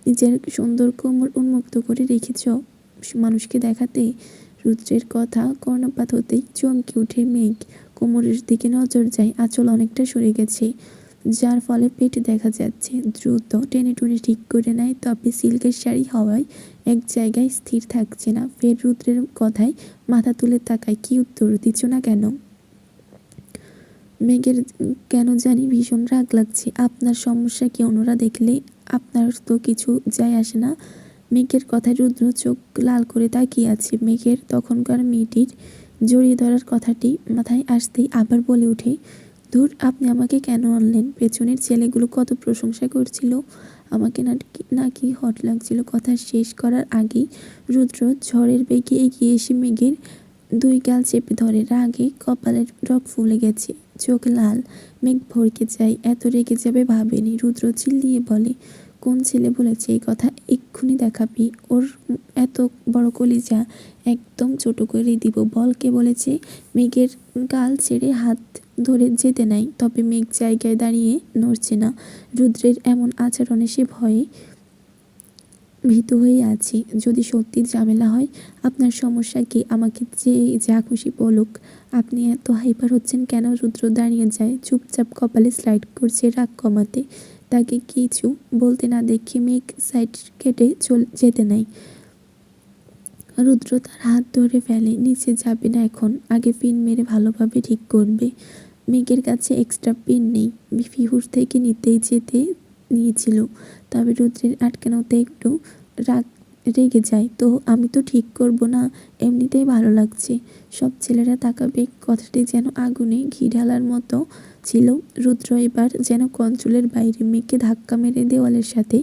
নিজের সুন্দর কোমর উন্মুক্ত করে রেখেছ মানুষকে দেখাতে। রুদ্রের কথা কর্ণপাত হতেই চমকে উঠে মেঘ। কোমরের দিকে নজর যায়, আঁচল অনেকটা সরে গেছে, যার ফলে পেট দেখা যাচ্ছে। দ্রুত টেনে টুনে ঠিক করে নেয়, তবে সিল্কের শাড়ি হওয়ায় এক জায়গায় স্থির থাকছে না। ফের রুদ্রের কথায় মাথা তুলে তাকায়। কি উত্তর দিচ্ছ না কেন? মেঘের কেন জানি ভীষণ রাগ লাগছে। আপনার সমস্যা কি অন্যরা দেখলে? আপনার তো কিছু যায় আসে না। মেঘের কথায় রুদ্র চোখ লাল করে তাকিয়ে আছে। মেঘের তখনকার মেয়েটির জড়িয়ে ধরার কথাটি মাথায় আসতেই আবার বলে ওঠে, ধুর, আপনি আমাকে কেন আনলেন? পেছনের ছেলেগুলো কত প্রশংসা করছিল, আমাকে নাকি হট লাগছিল। কথা শেষ করার আগেই রুদ্র ঝড়ের বেগে এগিয়ে এসে মেঘের দুই গাল চেপে ধরে। রাগে কপালের রগ ফুলে গেছে, চোখ লাল। মেঘ ভড়কে যায়, এত রেগে যাবে ভাবেনি। রুদ্র চিল্লিয়ে বলে, কোন ছেলে বলেছে এই কথা? এক্ষুনি দেখাবি, ওর এত বড় কলিজা একদম ছোট করে দিব। বল, কে বলেছে? মেঘের গাল ছেড়ে হাত ধরে যেতে নাই, তবে মেঘ জায়গায় দাঁড়িয়ে নড়ছে না। রুদ্রের এমন আচরণে সে ভয়ে ভীত হয়ে আছি। যদি সত্যি ঝামেলা হয়? আপনার সমস্যা কি? আমাকে যে যা খুশি বলুক, আপনি এত হাইপার হচ্ছেন কেন? রুদ্র দাঁড়িয়ে যায়, চুপচাপ কপালে স্লাইড করছে রাগ কমাতে। তাকে কিছু বলতে না দেখে মেঘ সাইড কেটে যেতে নাই। রুদ্র তার হাত ধরে ফেলে, নিচে যাবে না এখন, আগে পিন মেরে ভালোভাবে ঠিক করবে। মেঘের কাছে এক্সট্রা পিন নেই, ফিহুর থেকে নিতেই যেতে নিয়েছিল, তবে রুদ্রের আটকানোতে একটু রেগে যায়। তো আমি তো ঠিক করব না, এমনিতেই ভালো লাগছে, সব ছেলেরা তাকাবে। কথাটি যেন আগুনে ঘি ঢালার মতো ছিল। রুদ্র এবার যেন কন্ট্রোলের বাইরে। মেঘকে ধাক্কা মেরে দেওয়ালের সাথে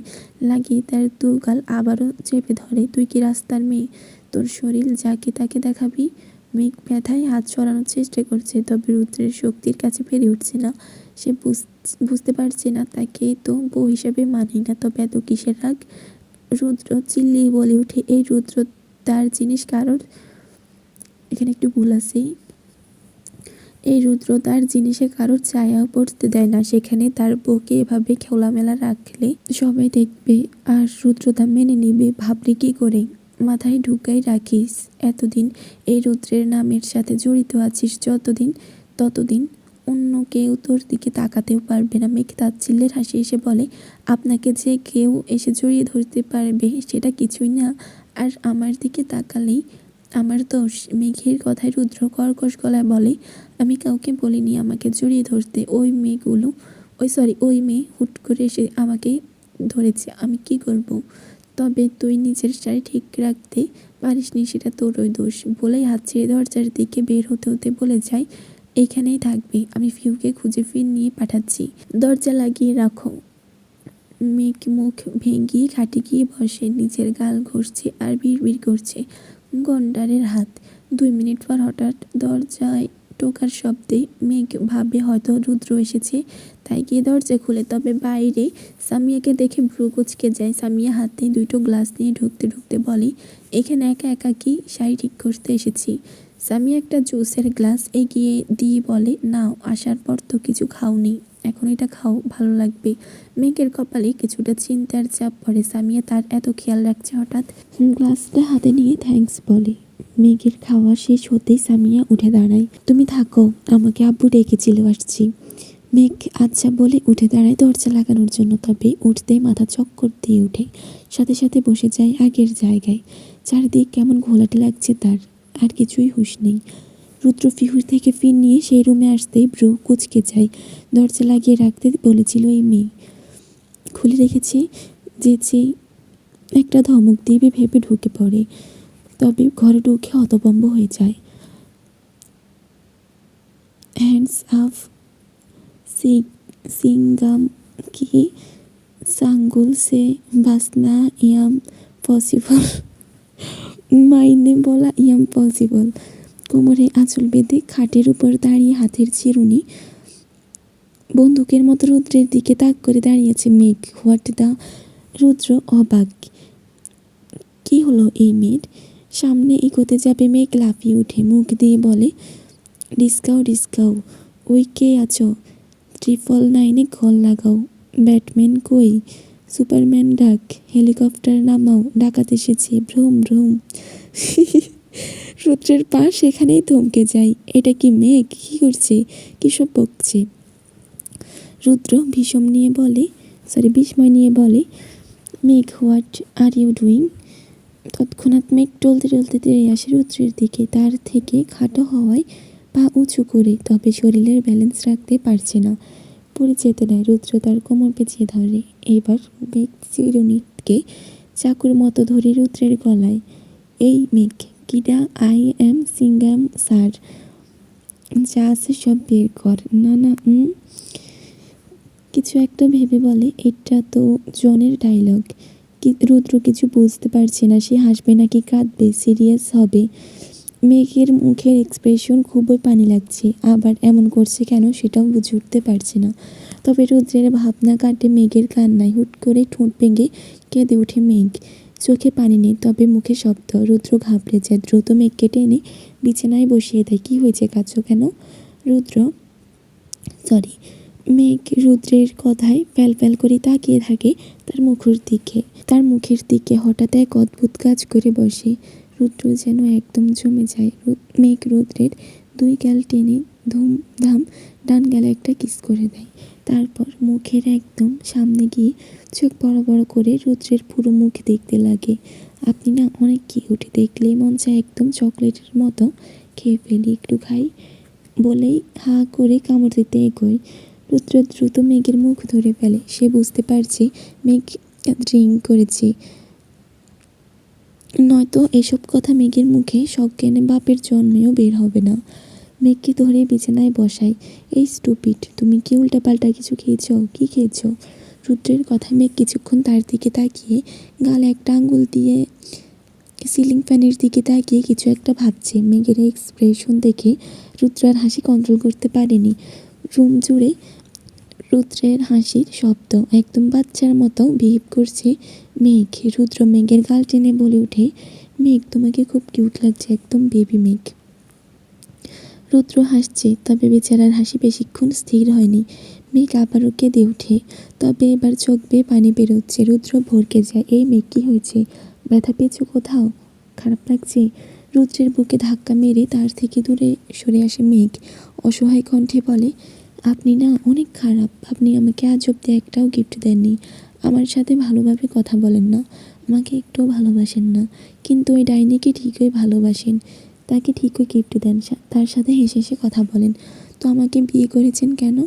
লাগিয়ে তার দু গাল আবারও চেপে ধরে। তুই কি রাস্তার মেয়ে? তোর শরীর যাকে তাকে দেখাবি? মেঘ ব্যথায় হাত সরানোর চেষ্টা করছে, তবে রুদ্রের শক্তির কাছে পেরে উঠছে না। সে বুঝতে পারছে না, তাকে তো বউ হিসেবে মানি না, তবে এত কিসের রাগ? রুদ্র চিল্লিয়ে বলে ওঠে, এই রুদ্র তার জিনিস কারোর, এখানে একটু ভুল আছে, এই রুদ্র তার জিনিসে কারোর ছায়াও পড়তে দেয় না। সেখানে তার বউকে এভাবে খোলামেলা রাখলে সবাই দেখবে, আর রুদ্র তা মেনে নিবে। ভাবলি কি করে? মাথায় ঢুকাই রাখিস, এতদিন এই রুদ্রের নামের সাথে জড়িত আছিস যতদিন, ততদিন অন্য কেউ তোর দিকে তাকাতেও পারবে না। মেঘ তাচ্ছিল্যের হাসি এসে বলে, আপনাকে যে কেউ এসে জড়িয়ে ধরতে পারবে সেটা কিছুই না, আর আমার দিকে তাকালেই আমার দোষ? মেঘের কথায় রুদ্র কর্কশ গলায় বলে, আমি কাউকে বলিনি আমাকে জড়িয়ে ধরতে। ওই মেয়ে হুট করে এসে আমাকে ধরেছে, আমি কি করব? তবে তুই নিজের শাড়ি ঠিক রাখতে পারিসনি, সেটা তোরই দোষ। বলেই হাত ছেড়ে দরজার দিকে বের হতে হতে বলে যায়, এইখানেই থাকবে, আমি ফিউকে খুঁজে নিয়ে পাঠাচ্ছি, দরজা লাগিয়ে রাখো। মেঘ মুখ ভেঙিয়ে খাটে গিয়ে বসে, নিজের গাল ঘষছে আর বিড়বিড় করছে, গন্ডারের হাত। 2 মিনিট পর হঠাৎ দরজায় টোকার শব্দে মেঘ ভাবে হয়তো রুদ্র এসেছে, তাই গিয়ে দরজা খুলে। তবে বাইরে সামিয়াকে দেখে ভ্রু কুঁচকে যায়। সামিয়া হাতে 2টো গ্লাস নিয়ে ঢুকতে ঢুকতে বলে, এখানে একা একা কি? শাড়ি ঠিক করতে এসেছি। সামিয়া একটা জুসের গ্লাস এগিয়ে দিয়ে বলে, নাও, আসার পর তো কিছু খাওনি, এখন এটা খাও, ভালো লাগবে। মেঘের কপালে কিছুটা চিন্তার চাপ পড়ে। সামিয়া তার এত খেয়াল রাখছে হঠাৎ। গ্লাসটা হাতে নিয়ে থ্যাঙ্কস বলে। মেঘের খাওয়া শেষ হতেই সামিয়া উঠে দাঁড়ায়। তুমি থাকো, আমাকে আব্বু ডেকেছিল, আসছি। মেঘ আচ্ছা বলে উঠে দাঁড়ায় দরজা লাগানোর জন্য, তবে উঠতেই মাথা চক্কর দিয়ে উঠে, সাথে সাথে বসে যায় আগের জায়গায়। চারিদিক কেমন ঘোলাটে লাগছে তার, আর কিছুই হুঁশ নেই। রুদ্র ফিহুর থেকে ফিন নিয়ে সেই রুমে আসতেই ভ্রু কুঁচকে যায়। দরজা লাগিয়ে রাখতে বলেছিল এই মেয়ে, খুলে রেখেছে যে একটা ধমক দিবে ভেবে ঢুকে পড়ে, তবে ঘরে ঢুকে হতভম্ব হয়ে যায়। হ্যান্ডস আপ সিঙ্গাম কি सांगुल से बसना ইম্পসিবল, মাইনে বলা ইম্পসিবল। কোমরে আঁচল বেঁধে খাটের উপর দাঁড়িয়ে হাতের চিরুনি বন্দুকের মতো রুদ্রের দিকে তাক করে দাঁড়িয়েছে মেঘ। হোয়াট দা? রুদ্র অবাক, কি হলো এই মেয়ের? সামনে এগোতে যাবে মেঘ লাফিয়ে উঠে মুখ দিয়ে বলে, ডিসকাও ডিসকাও, ওই কে আছো? 999-এ কল লাগাও। ব্যাটম্যান কই? সুপারম্যান ডাক। হেলিকপ্টার নামাও, ডাকাত এসেছে। Vroom vroom. রুদ্রের পা সেখানেই থমকে যায়। এটা কি মেঘ? কি করছে? কিসব বকছে? রুদ্র বিস্ময় নিয়ে বলে, মেঘ, হোয়াট আর ইউ ডুইং? তৎক্ষণাৎ মেঘ টলতে টলতে তেড়ে আসে রুদ্রের দিকে। তার থেকে খাটো হওয়ায় পা উঁচু করে, তবে শরীরের ব্যালেন্স রাখতে পারছে না, পড়ে যেতে নেয়। রুদ্র তার কোমর পেঁচিয়ে ধরে। এবার মেঘ চিরুনিকে চাকুর মতো ধরে রুদ্রের গলায়। এই মেঘ, কিডা? I am Singam sir. যা আছে সব বের কর। না না, কিছু একটা ভেবে বলে, এটা তো জনের ডায়লগ। রুদ্র কিছু বুঝতে পারছে না, সে হাসবে নাকি কাঁদবে, সিরিয়াস হবে। মেঘের মুখের এক্সপ্রেশন খুবই পানি লাগছে, আবার এমন করছে কেন সেটাও বুঝে উঠতে পারছে না। তবে রুদ্রের ভাবনা কাটে মেঘের কান্নায়। হুট করে ঠোঁট ভেঙে কেঁদে ওঠে মেঘ। চোখে পানি নেই, তবে মুখে শব্দ। রুদ্র ঘাবড়ে যায়, দ্রুত মেঘকে টেনে বিছানায় বসিয়ে দেয়। কি হয়েছে, কাঁদছো কেন? মেঘ রুদ্রের কথায় প্যাল করে তাকিয়ে থাকে তার মুখের দিকে। হঠাৎ এক অদ্ভুত কাজ করে বসে। রুদ্র যেন একদম জমে যায়। মেঘ রুদ্রের 2 গাল টেনে ধুমধাম ডান গালে একটা কিস করে দেয়। তারপর মুখের একদম সামনে গিয়ে চোখ বড় বড় করে রুদ্রের পুরো মুখ দেখতে লাগে। আপনি না অনেক কিউট, দেখলেই মন চায় একদম চকলেটের মতো খেয়ে ফেলি, একটু খাই বলেই হা করে কামড় দিতে এগোয়। রুদ্র দ্রুত মেঘের মুখ ধরে ফেলে। সে বুঝতে পারছে মেঘ ড্রিঙ্ক করেছে, নয়তো এসব কথা মেঘের মুখে সজ্ঞানে বাপের জন্মেও বের হবে না। মেঘকে ধরে বিছানায় বসায়। এই স্টুপিড, তুমি কি উল্টাপাল্টা কিছু খেয়েছ? কি খেয়েছ? রুদ্রের কথায় মেঘ কিছুক্ষণ তার দিকে তাকিয়ে, গালে একটা আঙ্গুল দিয়ে সিলিং ফ্যানের দিকে তাকিয়ে কিছু একটা ভাবছে। মেঘের এক্সপ্রেশন দেখে রুদ্র আর হাসি কন্ট্রোল করতে পারেনি। রুম জুড়ে রুদ্রের হাসির শব্দ। একদম বাচ্চার মতো বিহেভ করছে মেঘ। রুদ্র মেঘের গাল টেনে বলে ওঠে, মেঘ, তোমাকে খুব কিউট লাগছে, একদম বেবি মেঘ। রুদ্র হাসছে, তবে বেচারার হাসি বেশিক্ষণ স্থির হয়নি। মেঘ আবারও কেঁদে ওঠে, তবে এবার চোখ বেয়ে পানি বেরোচ্ছে। রুদ্র ভরকে যায়। এই মেঘ, কি হয়েছে? ব্যথা পেয়েছো কোথাও? খারাপ লাগছে? রুদ্রের বুকে ধাক্কা মেরে তার থেকে দূরে সরে আসে মেঘ। অসহায় কণ্ঠে বলে, আপনি না অনেক খারাপ। আপনি আমাকে আজ অব্দি একটাও গিফট দেননি, আমার সাথে ভালোভাবে কথা বলেন না, আমাকে একটুও ভালোবাসেন না। কিন্তু ওই ডাইনিকে ঠিকই ভালোবাসেন, তাকে ঠিকই গিফট দেন, তার সাথে হেসে হেসে কথা বলেন। তো আমাকে বিয়ে করেছেন কেন?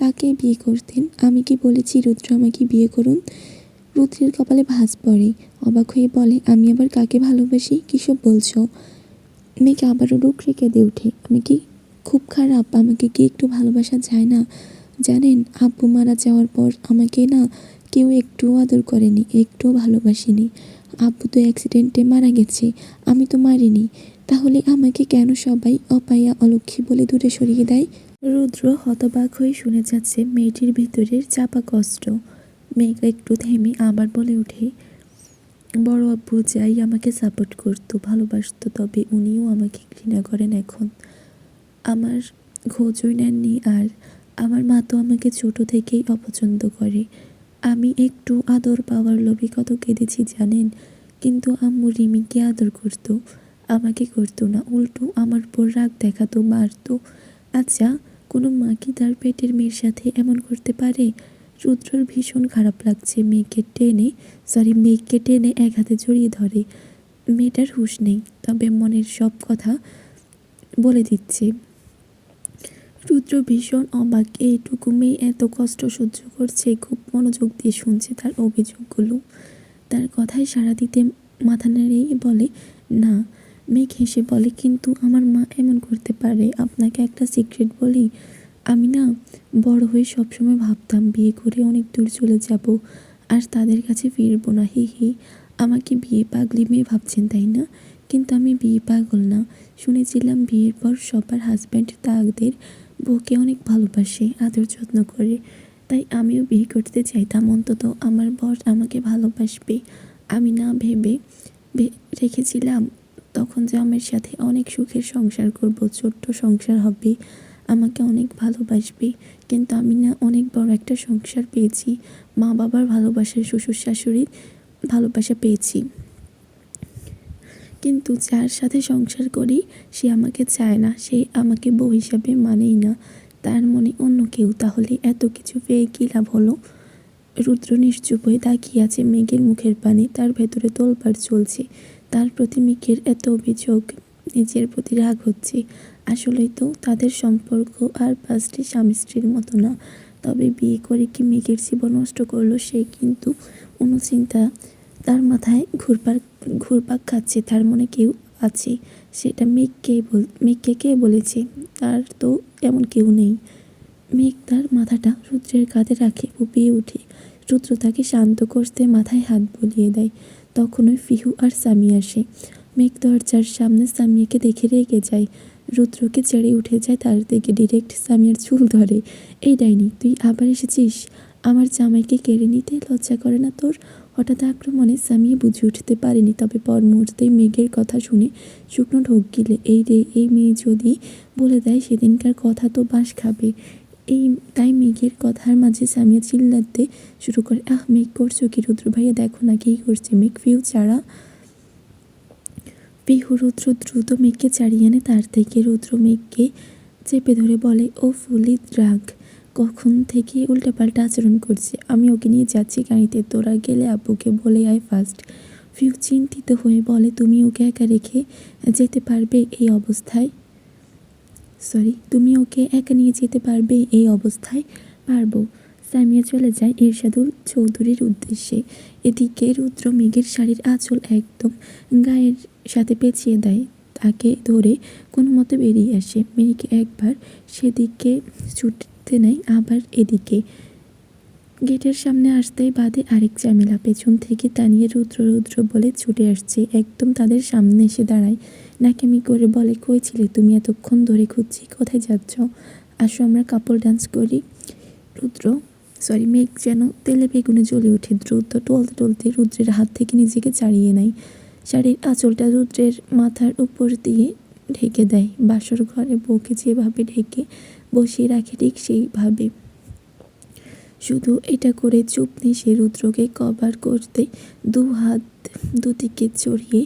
তাকে বিয়ে করতেন। আমি কি বলেছি রুদ্র আমাকে বিয়ে করুন? রুদ্রের কপালে ভাঁজ পড়ে। অবাক হয়ে বলে, আমি আবার কাকে ভালোবাসি? কিসব বলছো? মেয়েকে আবারও ডুকরে কেঁদে ওঠে। আমি কি খুব খারাপ? আমাকে কি একটু ভালোবাসা যায় না? জানেন, আব্বু মারা যাওয়ার পর আমাকে না কেউ একটুও আদর করেনি, একটুও ভালোবাসেনি। আব্বু তো অ্যাক্সিডেন্টে মারা গেছে, আমি তো মারিনি। তাহলে আমাকে কেন সবাই অপায়া, অলক্ষী বলে দূরে সরিয়ে দেয়? রুদ্র হতবাক হয়ে শুনে যাচ্ছে মেয়েটির ভিতরের চাপা কষ্ট। মেঘ একটু থেমে আবার বলে ওঠে, বড় আব্বু যাই আমাকে সাপোর্ট করতো, ভালোবাসতো, তবে উনিও আমাকে ঘৃণা করেন এখন। আমার খোঁজই নেননি, আর আমার মা তো আমাকে ছোট থেকেই অপছন্দ করে। আমি একটু আদর পাওয়ার লোভে কত কেঁদেছি জানেন। কিন্তু আম্মু রিমিকে আদর করতো, আমাকে করতো না, উল্টো আমার উপর রাগ দেখাতো, মারতো। আচ্ছা, কোনো মা কি তার পেটের মেয়ের সাথে এমন করতে পারে? রুদ্রর ভীষণ খারাপ লাগছে। মেঘকে টেনে এক হাতে জড়িয়ে ধরে। মেয়েটার হুঁশ নেই, তবে মনের সব কথা বলে দিচ্ছে। রুদ্র ভীষণ অবাক, এইটুকু মেয়ে এত কষ্ট সহ্য করছে, খুব মনোযোগ দিয়ে শুনছে তার অভিযোগগুলো। তার কথায় সাড়া দিতে মাথা নেড়েই বলে, না। মেঘ হেসে বলে, কিন্তু আমার মা এমন করতে পারে? আপনাকে একটা সিক্রেট বলি, আমি না বড় হয়ে সবসময় ভাবতাম বিয়ে করে অনেক দূর চলে যাব, আর তাদের কাছে ফিরবো না। হি হি, আমাকে বিয়ে পাগলি মেয়ে ভাবছেন তাই না? কিন্তু আমি বিয়ে পাগল না। শুনেছিলাম বিয়ের পর সবার হাজব্যান্ড তাদের বউকে অনেক ভালোবাসে, আদর যত্ন করে। তাই আমিও বিয়ে করতে চাইতাম, অন্তত আমার বর আমাকে ভালোবাসবে। আমি না ভেবে রেখেছিলাম তখন যে আমার সাথে অনেক সুখের সংসার করব, ছোট্ট সংসার হবে, আমাকে অনেক ভালোবাসবে, কিন্তু আমি না অনেক বড় একটা সংসার পেয়েছি, মা বাবার ভালোবাসা, শ্বশুর শাশুড়ির ভালোবাসা পেয়েছি, কিন্তু যার সাথে সংসার করি সে আমাকে চায় না, সে আমাকে বউ হিসাবে মানেই না, তার মনে অন্য কেউ। তাহলে এত কিছু পেয়ে কী লাভ হলো? রুদ্র নিশ্চুপ হয়ে তাকিয়ে আছে মেঘের মুখের পানে, তার ভেতরে তোলপাড় চলছে। তার প্রতি মেঘের এত অভিযোগ, নিজের প্রতি রাগ হচ্ছে। আসলেই তো তাদের সম্পর্ক আর পাঁচটি স্বামী স্ত্রীর মতো না। তবে বিয়ে করে কি মেঘের জীবন নষ্ট করলো সে? কিন্তু অনুচিন্তা তার মাথায় ঘুরপাক খাচ্ছে। তার মনে কেউ আছে, সেটা মেঘকে কে বলেছে? তার তো এমন কেউ নেই। মেঘ তার মাথাটা রুদ্রের কাঁধে রাখে, ফুপিয়ে উঠে। রুদ্র তাকে শান্ত করতে মাথায় হাত বুলিয়ে দেয়। তখনই ফিহু আর সামি আসে। মেঘ দরজার সামনে সামিয়াকে দেখে রেগে যায়, রুদ্রকে ছেড়ে উঠে যায় তার দিকে, ডিরেক্ট সামিয়ার চুল ধরে। এই ডাইনি, তুই আবার এসেছিস আমার জামাইকে কেড়ে নিতে? লজ্জা করে না তোর? হঠাৎ আক্রমণে সামিয়া বুঝে উঠতে পারেনি, তবে পর মুহূর্তেই মেঘের কথা শুনে শুকনো ঢোক গিলে, এই রে, এই মেয়ে যদি বলে দেয় সেদিনকার কথা তো বাঁশ খাবে। তাই মেঘের কথার মাঝে সামিয়া চিল্লাতে শুরু করে, আহ মেঘ, করছো কি? রুদ্র ভাইয়া দেখো না কী করছে। মেঘ পিহু রুদ্র দ্রুত মেঘকে ছাড়িয়ে আনে তার থেকে। রুদ্র মেঘকে চেপে ধরে বলে, ও ফুলি রাগ, কখন থেকে উল্টাপাল্টা আচরণ করছে। আমি ওকে নিয়ে যাচ্ছি গাড়িতে, তোরা গেলে আব্বুকে বলে আয় ফার্স্ট। ফিউ চিন্তিত হয়ে বলে, তুমি ওকে একা রেখে যেতে পারবে এই অবস্থায়? তুমি ওকে একা নিয়ে যেতে পারবে এই অবস্থায়? পারবো। সামিয়া চলে যায় এরশাদুল চৌধুরীর উদ্দেশ্যে। এদিকে রুদ্র মেঘের শাড়ির আঁচল একদম গায়ের সাথে পেঁচিয়ে দেয়, তাকে ধরে কোনো মতে বেরিয়ে আসে। মেঘ একবার সেদিকে ছুটতে নেয়, আবার এদিকে। গেটের সামনে আসতেই বাদে আরেক ঝামেলা। পেছন থেকে টানিয়ে রুদ্র রুদ্র বলে ছুটে আসছে, একদম তাদের সামনে এসে দাঁড়ায়। নাকামি করে বলে, কই ছিলে তুমি? এতক্ষণ ধরে খুঁজছি, কোথায় যাচ্ছ? আসো আমরা কাপল ডান্স করি। মেঘ যেন তেলে বেগুনে জ্বলে ওঠে, দ্রুত টলতে টলতে রুদ্রের হাত থেকে নিজেকে ছাড়িয়ে নেয়। শাড়ির আঁচলটা রুদ্রের মাথার উপর দিয়ে ঢেকে দেয়, বাসর ঘরে বউকে যেভাবে ঢেকে বসিয়ে রাখে ঠিক সেইভাবে। শুধু এটা করে চুপ নেই সে, রুদ্রকে কভার করতে দু হাত দুদিকে চড়িয়ে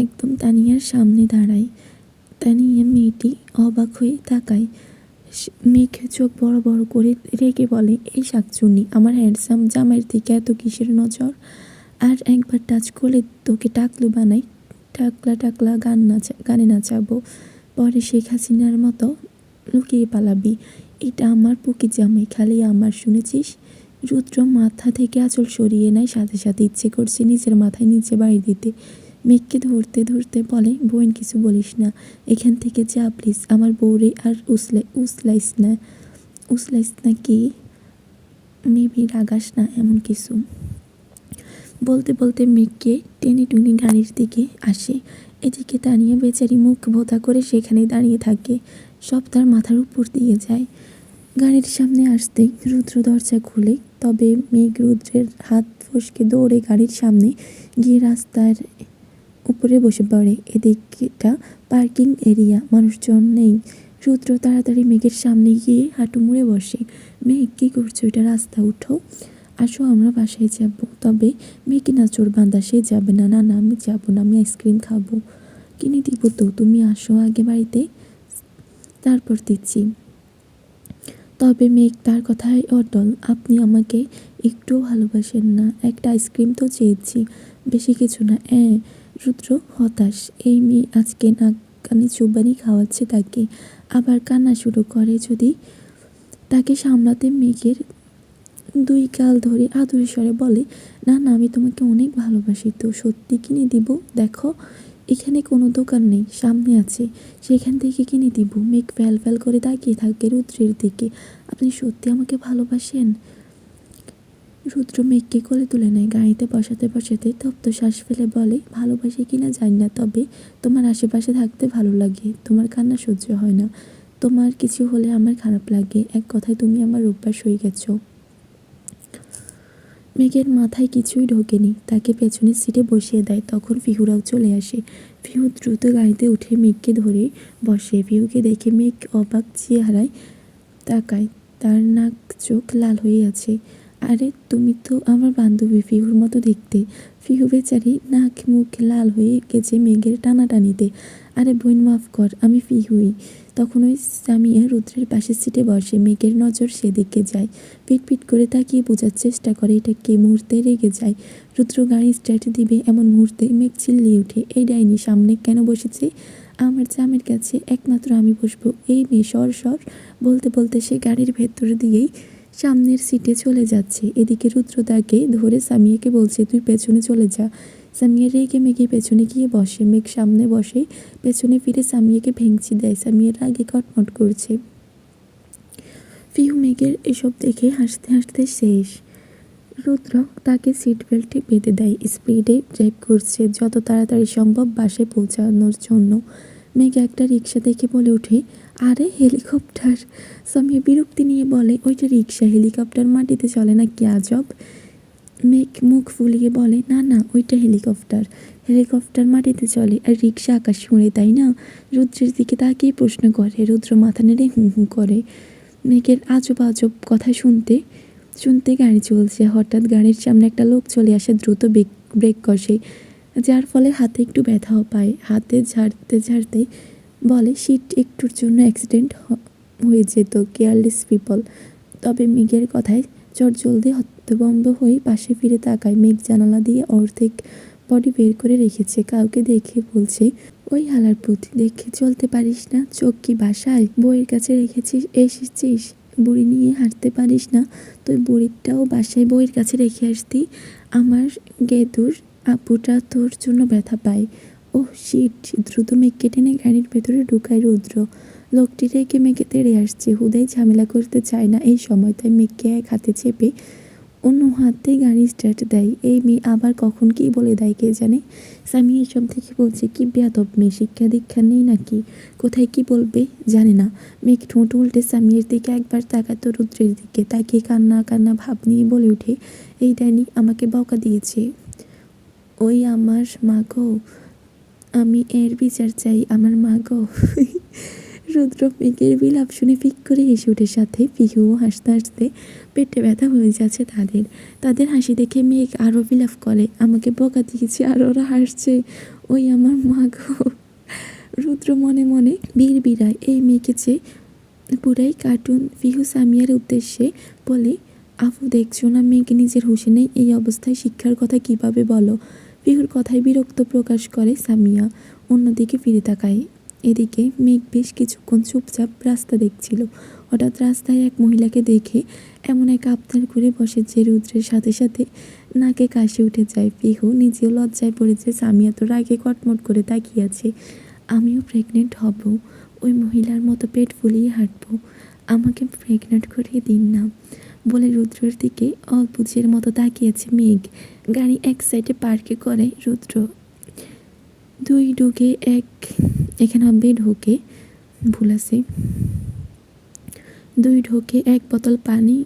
একদম তানিয়ার সামনে দাঁড়ায়। তানিয়া মেয়েটি অবাক হয়ে তাকায়। মেঘ চোখ বড় বড় করে রেগে বলে, এই শাকচুন্নি, আমার হ্যান্ডসাম জামাইয়ের দিকে এত কিসের নজর? আর একবার টাচ করলে তোকে টাকলু বানাই, টাকলা গানে নাচাবো, পরে শেখ হাসিনার মতো লুকিয়ে পালাবি। এটা আমার পুকি জামাই, খালি আমার, শুনেছিস? রুদ্র মাথা থেকে আঁচল সরিয়ে নেয়, সাথে সাথে ইচ্ছে করছে নিজের মাথায় নিচে বাড়ি দিতে। মেঘকে ধরতে ধরতে বলে, বোন কিছু বলিস না, এখান থেকে যা প্লিজ, আমার বউরে আর উসলাইস না কি? মেবি রাগাস না এমন কিছু। বলতে বলতে মেঘকে টেনে টুনে গাড়ির দিকে আসে। এদিকে তানিয়া বেচারি মুখ ভোতা করে সেখানে দাঁড়িয়ে থাকে, সব তার মাথার উপর দিয়ে যায়। গাড়ির সামনে আসতেই রুদ্র দরজা খুলে, তবে মেঘ রুদ্রের হাত ফসকে দৌড়ে গাড়ির সামনে গিয়ে রাস্তার উপরে বসে পড়ে। এদিকটা পার্কিং এরিয়া, মানুষজন নেই। রুদ্র তাড়াতাড়ি মেঘের সামনে গিয়ে হাঁটু মুড়ে বসে। মেঘ, কী করছো? এটা রাস্তা, উঠো, আসো আমরা বাসায় যাব। তবে মেঘে না চোর বাঁধা, সে যাবে না। না না, আমি যাবো না, আমি আইসক্রিম খাবো। কিনে দিব তো, তুমি আসো আগে বাড়িতে, তারপর দিচ্ছি। তবে মেঘ তার কথায় অটল, আপনি আমাকে একটুও ভালোবাসেন না, একটা আইসক্রিম তো চেয়েছি, বেশি কিছু না। রুদ্র হতাশ, এই মেয়ে আজকে নাক কানে চুবানি খাওয়াচ্ছে তাকে, আবার কান্না শুরু করে। যদি তাকে সামলাতে মেঘের দুই গাল ধরে আদুরে স্বরে বলে, না না, আমি তোমাকে অনেক ভালোবাসি তো, সত্যি কিনে দিব। দেখো এখানে কোনো দোকান নেই, সামনে আছে, সেখান থেকে কিনে দিব। মেঘ ফ্যাল ফ্যাল করে তাকিয়ে থাকে রুদ্রের দিকে, আপনি সত্যি আমাকে ভালোবাসেন? রুদ্র মেঘকে কোলে তুলে নেয়, গাড়িতে বসাতে বসাতে তপ্ত শ্বাস ফেলে বলে, ভালোবাসি কিনা জানি না, তবে তোমার আশেপাশে থাকতে ভালো লাগে। তোমার কান্না সহ্য হয় না, তোমার কিছু হলে আমার খারাপ লাগে, এক কথায় তুমি আমার অভ্যাস হয়ে গেছো। মেঘের মাথায় কিছুই ঢোকেনি, তাকে পেছনের সিটে বসিয়ে দেয়। তখন ফিহুরাও চলে আসে। পিহু দ্রুত গাড়িতে উঠে মেঘকে ধরে বসে। পিহুকে দেখে মেঘ অবাক চেহারায় তাকায়, তার নাক চোখ লাল হয়ে আছে। আরে তুমি তো আমার বান্ধবী পিহুর মতো দেখতে। পিহু বেচারি নাক মুখ লাল হয়ে গেছে মেঘের টানাটানিতে। আরে বোন মাফ কর, আমি পিহুই। তখন ওই সামিয়া রুদ্রের পাশের সিটে বসে। মেঘের নজর সেদিকে যায়, পিট পিট করে তাকিয়ে বোঝার চেষ্টা করে এটা কে। মুহূর্তে রেগে যায়। রুদ্র গাড়ি স্টার্ট দিবে এমন মুহূর্তে মেঘ চিল্লিয়ে ওঠে, এই ডাইনি সামনে কেন বসেছে? আমার জামের কাছে একমাত্র আমি বসবো। এই মেয়ে সর সর। বলতে বলতে সে গাড়ির ভেতর দিয়েই সামনের সিটে চলে যাচ্ছে। এদিকে রুদ্র তাকে ধরে সামিয়াকে বলছে, তুই পেছনে চলে যা। সামিয়া রেগে মেঘে পেছনে গিয়ে বসে। মেঘ সামনে বসে, পেছনে ফিরে সামিয়াকে ভেঙচি দেয়। সামিয়া রাগে কটমট করছে। পিহু মেঘের এসব দেখে হাসতে হাসতে শেষ। রুদ্র তাকে সিট বেল্টে বেঁধে দেয়। স্পিডে ড্রাইভ করছে যত তাড়াতাড়ি সম্ভব বাসে পৌঁছানোর জন্য। মেঘ একটা রিক্সা দেখে বলে ওঠে, আরে হেলিকপ্টার। সামিয়া বিরক্তি নিয়ে বলে, ওইটা রিক্সা, হেলিকপ্টার মাটিতে চলে না, কি আজব। মেঘ মুখ ফুলিয়ে বলে, না না ওইটা হেলিকপ্টার। হেলিকপ্টার মাটিতে চলে আর রিক্সা আকাশ ছুঁড়ে, তাই না? রুদ্রের দিকে তাকিয়ে প্রশ্ন করে। রুদ্র মাথা নেড়ে হুঁ হুঁ করে। মেঘের আজব আজব কথা শুনতে শুনতে গাড়ি চলছে। হঠাৎ গাড়ির সামনে একটা লোক চলে আসে, দ্রুত ব্রেক কষে, যার ফলে হাতে একটু ব্যথাও পায়। হাতে ঝাড়তে ঝাড়তে বলে, শিট, একটুর জন্য অ্যাক্সিডেন্ট হয়ে যেত, কেয়ারলেস পিপল। তবে মেঘের কথায় চটজলদি হতভম্ব হয়ে পাশে ফিরে তাকায়। মেঘ জানালা দিয়ে অর্ধেক বডি বের করে রেখেছে। কাউকে দেখে বলছে, ওই হালার পুত, দেখে চলতে পারিস না? চোখ কি বাসায়? বইয়ের কাছে রেখেছিস এসেছিস? বুড়ি নিয়ে হাঁটতে পারিস না? তুই বুড়িটাও বাসায় বইয়ের কাছে রেখে আসতি। আমার গেদুর আপুটা তোর জন্য ব্যথা পায়। Oh shit. দ্রুত মেঘকে টেনে গাড়ির ভেতরে ঢুকায় রুদ্র। লোকটি রেগে মেঘে তেড়ে আসছে, হুদাই ঝামেলা করতে চায় না এই সময়, তাই মেঘকে এক হাতে চেপে অন্য হাতে গাড়ি স্টার্ট দেয়। এই মেয়ে আবার কখন কী বলে দেয় কে জানে। স্বামী এসব দেখে বলছে, কি বেয়াদব মেয়ে, শিক্ষা দীক্ষা নেই নাকি? কোথায় কি বলবে জানে না। মেঘ ঠোঁট উল্টে স্বামীর দিকে একবার তাকাতো রুদ্রের দিকে, তাকিয়ে কান্না কান্না ভাব নিয়ে বলে ওঠে, এই ডাইনি আমাকে বকা দিয়েছে। ওই আমার মা গো, আমি এর বিচার চাই, আমার মা গো। রুদ্র মেঘের বিলাপ শুনে ফিক করে হেসে ওঠে। সাথে পিহুও হাসতে হাসতে পেটে ব্যথা হয়ে যাচ্ছে তাদের। তাদের হাসি দেখে মেঘ আরও বিলাপ করে, আমাকে বকা দিয়েছে আর ওরা হাসছে, ওই আমার মা গো। রুদ্র মনে মনে বীর বিড়ায়, এই মেয়েকে যে পুরাই কার্টুন। পিহু সামিয়ার উদ্দেশ্যে বলে, আফু দেখছো না মেঘ নিজের হুঁশে নেই, এই অবস্থায় শিক্ষার কথা কিভাবে বলো? পিহুর কথায় বিরক্ত প্রকাশ করে সামিয়া, অন্যদিকে ফিরে তাকায়। এদিকে মেঘ বেশ কিছুক্ষণ চুপচাপ রাস্তা দেখছিল। হঠাৎ রাস্তায় এক মহিলাকে দেখে এমন এক আবদার করে বসে যে রুদ্রের সাথে সাথে নাকে কাশি উঠে যায়। পিহু নিজেও লজ্জায় পড়েছে, সামিয়া তো রাগে কটমট করে তাকিয়ে আছে। আমিও প্রেগনেন্ট হব, ওই মহিলার মতো পেট ফুলিয়ে হাঁটবো, আমাকে প্রেগনেন্ট করিয়ে দিন না, বলে রুদ্রের দিকে অবুঝের মতো তাকিয়েছে মেঘ। গাড়ি এক সাইডে পার্কে করে রুদ্র। দুই ঢুকে এখানে হবে ঢোকে ভুল আছে। দুই ঢোকে এক বোতল পানি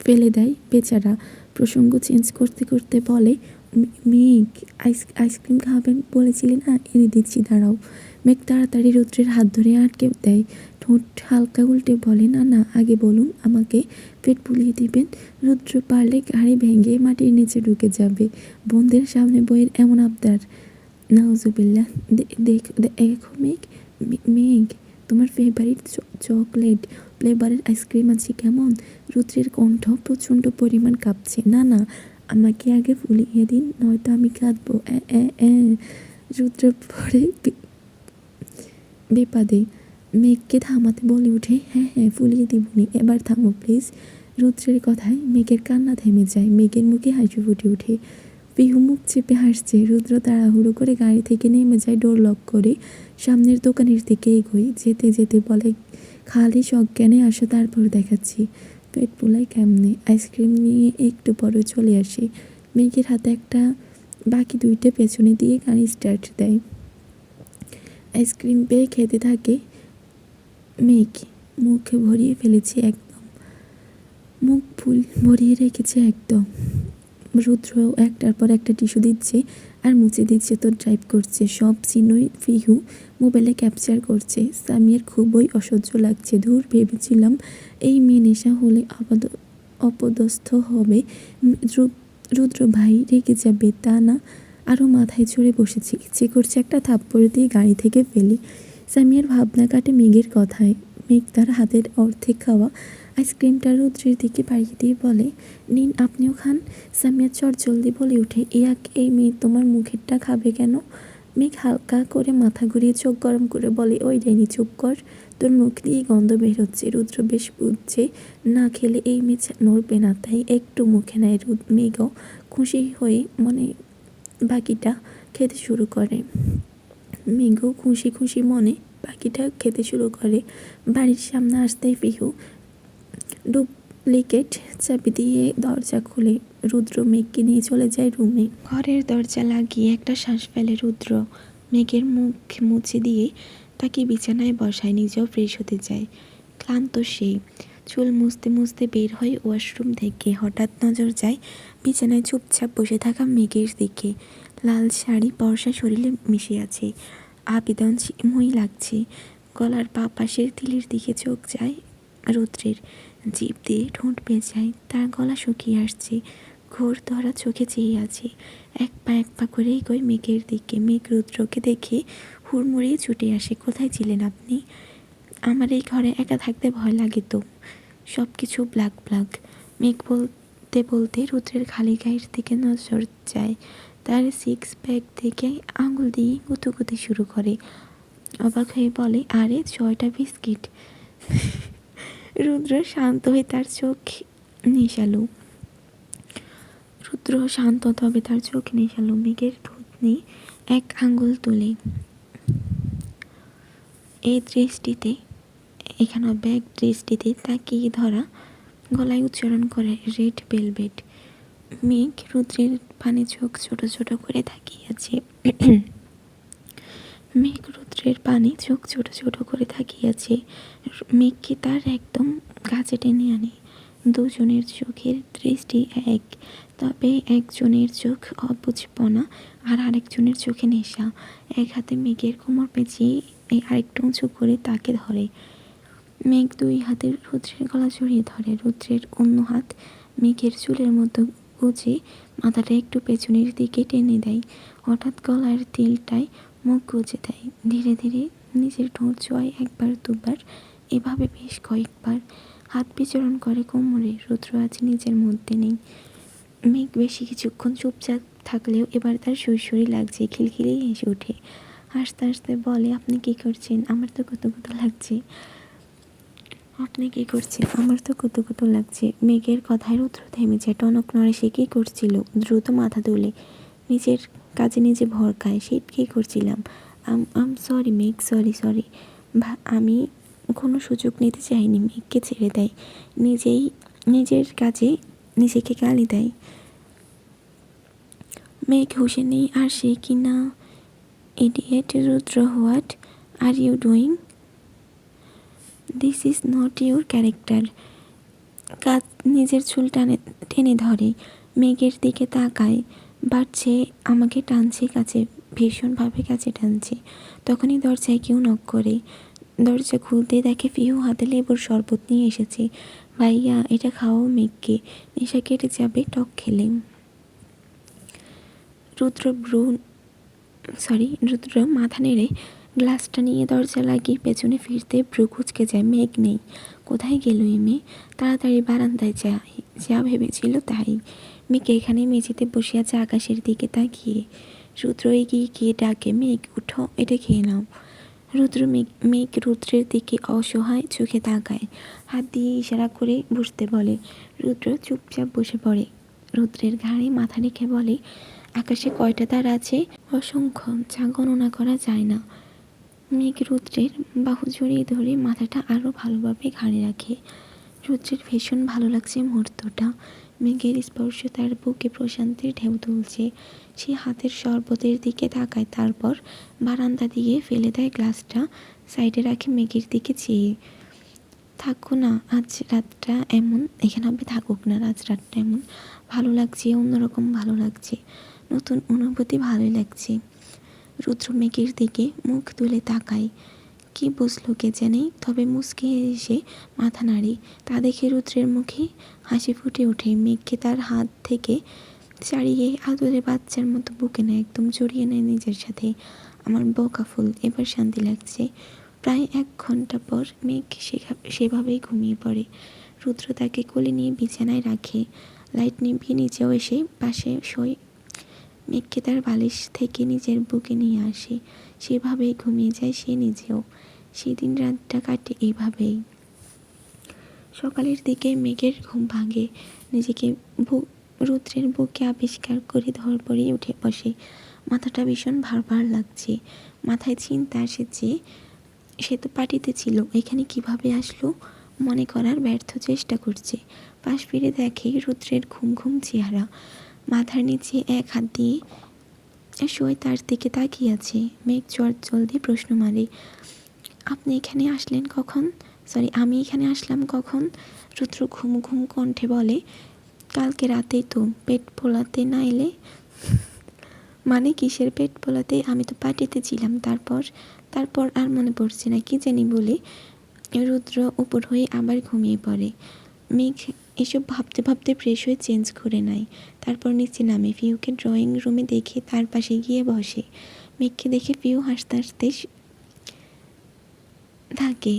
ফেলে দেয় বেচারা। প্রসঙ্গ চেঞ্জ করতে করতে বলে, মেঘ আইসক্রিম খাবেন বলেছিলেন না, এনে দিচ্ছি দাঁড়াও। মেঘ তাড়াতাড়ি রুদ্রের হাত ধরে আটকে দেয়। ঠোঁট হালকা উল্টে বলে, না না আগে বলুন, আমাকে পেট ফুলিয়ে দিবেন। রুদ্র পারলে গাড়ি ভেঙে মাটির নিচে ঢুকে যাবে। বোনদের সামনে বইয়ের এমন আবদার, নাউজুবিল্লাহ। দেখো মেঘ, মেঘ তোমার ফেভারিট চকলেট ফ্লেভারের আইসক্রিম আছে কেমন? রুদ্রের কণ্ঠ প্রচণ্ড পরিমাণ কাঁপছে। না না, আমাকে আগে ফুলিয়ে দিন, নয়তো আমি কাঁদবো। রুদ্র পরে বেপাদে মেঘকে থামাতে বলে উঠে, হ্যাঁ হ্যাঁ ফুলিয়ে দিবনি, এবার থামো প্লিজ। রুদ্রের কথায় মেঘের কান্না থেমে যায়। মেঘের মুখে হাসি ফুটে ওঠে। পিহু মুখ চেপে হাসছে। রুদ্র তাড়াহুড়ো করে গাড়ি থেকে নেমে যায়, ডোর লক করে সামনের দোকানের দিকে এগোয়। যেতে যেতে বলে, খালি সজ্ঞানে আসো, তারপর দেখাচ্ছি পেট পোলাই কেমনে। আইসক্রিম নিয়ে একটু পরে চলে আসে। মেঘের হাতে একটা, বাকি দুইটা পেছনে দিয়ে গাড়ি স্টার্ট দেয়। আইসক্রিম পেয়ে খেতে থাকে মেঘ। মুখে ভরিয়ে ফেলেছে একদম, মুখ ফুল ভরিয়ে রেখেছে একদম। রুদ্র একটার পর একটা টিস্যু দিচ্ছে আর মুছে দিচ্ছে তো ড্রাইভ করছে। সব সিনই ফিহু মোবাইলে ক্যাপচার করছে। সামিয়ার খুবই অসহ্য লাগছে। ধুর, ভেবেছিলাম এই মেয়ে নেশা হলে অপদস্থ হবে, রুদ্র ভাই রেগে যাবে, তা না, আরও মাথায় চড়ে বসেছি। ইচ্ছে করছে একটা থাপ্পড় দিয়ে গাড়ি থেকে ফেলি। সামিয়ার ভাবনা কাটে মেঘের কথায়। মেঘ তার হাতের অর্ধেক খাওয়া আইসক্রিমটা রুদ্রের দিকে বাড়িয়ে দিয়ে বলে, নিন, আপনিও খান। সামিয়া চটজলদি বলে ওঠে, এই মেয়ে তোমার মুখেরটা খাবে কেন? মেঘ হালকা করে মাথা ঘুরিয়ে চোখ গরম করে বলে, ওই ডাইনি, চুপ কর, তোর মুখ দিয়ে গন্ধ বের হচ্ছে। রুদ্র বেশ বুঝছে না খেলে এই মেয়ে নড়বে না, তাই একটু মুখে নেয়। মেঘও খুশি হয়ে বাকিটা খেতে শুরু করে। মেঘও খুশি খুশি মনে বাকিটা খেতে শুরু করে। বাড়ির সামনে আসতেই পিহু ডুপ্লিকেট চাবি দিয়ে দরজা খুলে রুদ্র মেঘকে নিয়ে চলে যায় রুমে। ঘরের দরজা লাগিয়ে একটা শ্বাস ফেলে রুদ্র। মেঘের মুখ মুছে দিয়ে তাকে বিছানায় বসায়, নিজেও ফ্রেশ হতে যায়। ক্লান্ত সে চুল মুছতে মুছতে বের হয় ওয়াশরুম থেকে। হঠাৎ নজর যায় বিছানায় চুপচাপ বসে থাকা মেঘের দিকে। লাল শাড়ি বর্ষা শরীরে মিশে আছে, আবেদনময়ী লাগছে। গলার পা পাশের তিলের দিকে চোখ যায় রুদ্রের। জিভ দিয়ে ঠোঁট ভেজায়, তার গলা শুকিয়ে আসছে। ঘোর ধরা চোখে চেয়ে আছে। এক পা করে এগোয় মেঘের দিকে। মেঘ রুদ্রকে দেখে হুড়মুড়িয়ে ছুটে আসে। কোথায় ছিলেন আপনি? আমার এই ঘরে একা থাকতে ভয় লাগে তো। সব কিছু ব্ল্যাক ব্ল্যাক। মেঘ বলতে বলতে রুদ্রের খালি গায়ের দিকে নজর যায়। তার সিক্স প্যাক থেকে আঙুল দিয়ে গুতুগুতি শুরু করে। অবাক হয়ে বলে, আরে 6টা বিস্কিট। রুদ্র শান্ত হয়ে তার চোখ নেশালো। মেঘের থুতনি এক আঙ্গুল তুলে এখানে ব্যাগ দৃষ্টিতে তাকিয়ে ধরা গলায় উচ্চারণ করে, রেড ভেলভেট। মেঘ রুদ্রের পানে চোখ ছোট ছোট করে তাকিয়ে আছে। মেঘকে তার একদম কাছে টেনে আনে। দুজনের চোখের দৃষ্টি এক, তবে একজনের চোখ অবুঝপনা আর আরেকজনের চোখে নেশা। এক হাতে মেঘের কোমর পেঁচিয়ে আরেকটু উঁচু করে তাকে ধরে। মেঘ দুই হাতে রুদ্রের গলা জড়িয়ে ধরে। রুদ্রের অন্য হাত মেঘের চুলের মতো গুজে মাথাটা একটু পেছনের দিকে টেনে দেয়। হঠাৎ গলার তিলটায় মুখ গুজে দেয়। ধীরে ধীরে নিজের ঠোঁট ছোঁয়ায় একবার দুবার, এভাবে বেশ কয়েকবার। হাত বিচরণ করে কোমরে। রুদ্র আজ নিজের মধ্যে নেই। মেঘ বেশি কিছুক্ষণ চুপচাপ থাকলেও এবার তার সুরসুরি লাগছে। খিলখিলিয়ে হেসে ওঠে। হাসতে হাসতে বলে, আপনি কি করছেন? আমার তো কত লাগছে। মেঘের কথায় রুদ্র থেমে যায়। টনক নড়ে। সে কী করছিল? দ্রুত মাথা তুলে নিজের কাজে নিজে ভরকায়। সে কী করছিলাম? সরি মেঘ, সরি। আমি কোনো সুযোগ নিতে চাইনি। মেঘকে ছেড়ে দেয়। নিজের কাজে নিজেকে গালি দেয়। মেঘ হুঁশে নেই আর সে কি না। Idiot Rudra, what are you doing? This is not your character. নিজের চুল টেনে ধরে। মেঘের দিকে তাকায়, বাট সে আমাকে টানছে কাছে, ভীষণভাবে কাছে টানছে। তখনই দরজায় কেউ নক করে। দরজা খুলতে দেখে পিহু হাতে লেবুর শরবত নিয়ে এসেছে। ভাইয়া, এটা খাওয়াও মেঘকে, নেশা কেটে যাবে টক খেলে। রুদ্র মাথা নেড়ে গ্লাসটা নিয়ে দরজা লাগিয়ে পেছনে ফিরতে ভ্রু কুঁচকে যায়। মেঘ নেই। কোথায় গেল এই মেয়ে? তাড়াতাড়ি বারান্দায় যা ভেবেছিল তাই। মেঘ এখানে মেঝেতে বসে আছে আকাশের দিকে তাকিয়ে। রুদ্র এগিয়ে গিয়ে ডাকে, মেঘ উঠো, এটা খেয়ে নাও। মেঘ রুদ্রের দিকে অসহায় চোখে তাকায়। হাত দিয়ে ইশারা করে বসতে বলে। রুদ্র চুপচাপ বসে পড়ে। রুদ্রের ঘাড়ে মাথা রেখে বলে, আকাশে কয়টা তারা আছে? অসংখ্য, যা গণনা করা যায় না। মেঘ রুদ্রের বাহু জড়িয়ে ধরে মাথাটা আরও ভালোভাবে ঘাড়ে রাখে। রুদ্রের ভীষণ ভালো লাগছে মুহূর্তটা। মেঘের স্পর্শ তার বুকে প্রশান্তির ঢেউ তুলছে। সে হাতের শরবতের দিকে তাকায়, তারপর বারান্দা দিয়ে ফেলে দেয় গ্লাসটা, সাইডে রাখে মেঘের দিকে চেয়ে। থাকো না, আজ রাতটা এমন, এখানে হবে থাকুক না, আজ রাতটা এমন ভালো লাগছে, অন্যরকম ভালো লাগছে, নতুন অনুভূতি ভালোই লাগছে। রুদ্র মেঘের দিকে মুখ তুলে তাকায়, কি বুঝলো কে জানে, তবে মুচকে এসে মাথা নাড়ে। তা দেখে রুদ্রের মুখে হাসি ফুটে ওঠে। মেঘকে তার হাত থেকে ছাড়িয়ে আদরে বাচ্চার মতো বুকে নেয়, একদম জড়িয়ে নেয় নিজের সাথে। আমার বোকা ফুল, এবার শান্তি লাগছে। প্রায় 1 ঘন্টা পর মেঘ সেভাবেই ঘুমিয়ে পড়ে। রুদ্র তাকে কোলে নিয়ে বিছানায় রাখে, লাইট নিভিয়ে নিচেও এসে পাশে শোয়। মেঘকে তার বালিশ থেকে নিজের বুকে নিয়ে আসে, সেভাবেই ঘুমিয়ে যায় সে নিজেও। সেদিন রাতটা কাটে এইভাবেই। সকালের দিকে মেঘের ঘুম ভাঙে, নিজেকে রুদ্রের বুকে আবিষ্কার করে ধরপড়ে উঠে বসে। মাথাটা ভীষণ ভার লাগছে, মাথায় চিন্তা এসেছে, সে তো পার্টিতে ছিল, এখানে কিভাবে আসলো মনে করার ব্যর্থ চেষ্টা করছে। পাশ ফিরে দেখে রুদ্রের ঘুম ঘুম চেহারা, মাথার নিচে এক হাত দিয়ে শোয় তার দিকে তাকিয়ে আছে। মেঘ জলদি প্রশ্ন মারে, আপনি এখানে আসলেন কখন? আমি এখানে আসলাম কখন? রুদ্র ঘুম ঘুম কণ্ঠে বলে, কালকে রাতেই তো। পেট ফোলাতে না এলে? মানে কিসের পেট ফোলাতে? আমি তো পার্টিতে ছিলাম। তারপর আর মনে পড়ছে না, কি জানি বলে রুদ্র উপর হয়ে আবার ঘুমিয়ে পড়ে। মেঘ এসব ভাবতে ভাবতে ফ্রেশ হয়ে চেঞ্জ করে নেয়, তারপর নিচে নামে। পিহুকে ড্রয়িং রুমে দেখে তার পাশে গিয়ে বসে। মেঘকে দেখে পিহু হাসতে হাসতে থাকে।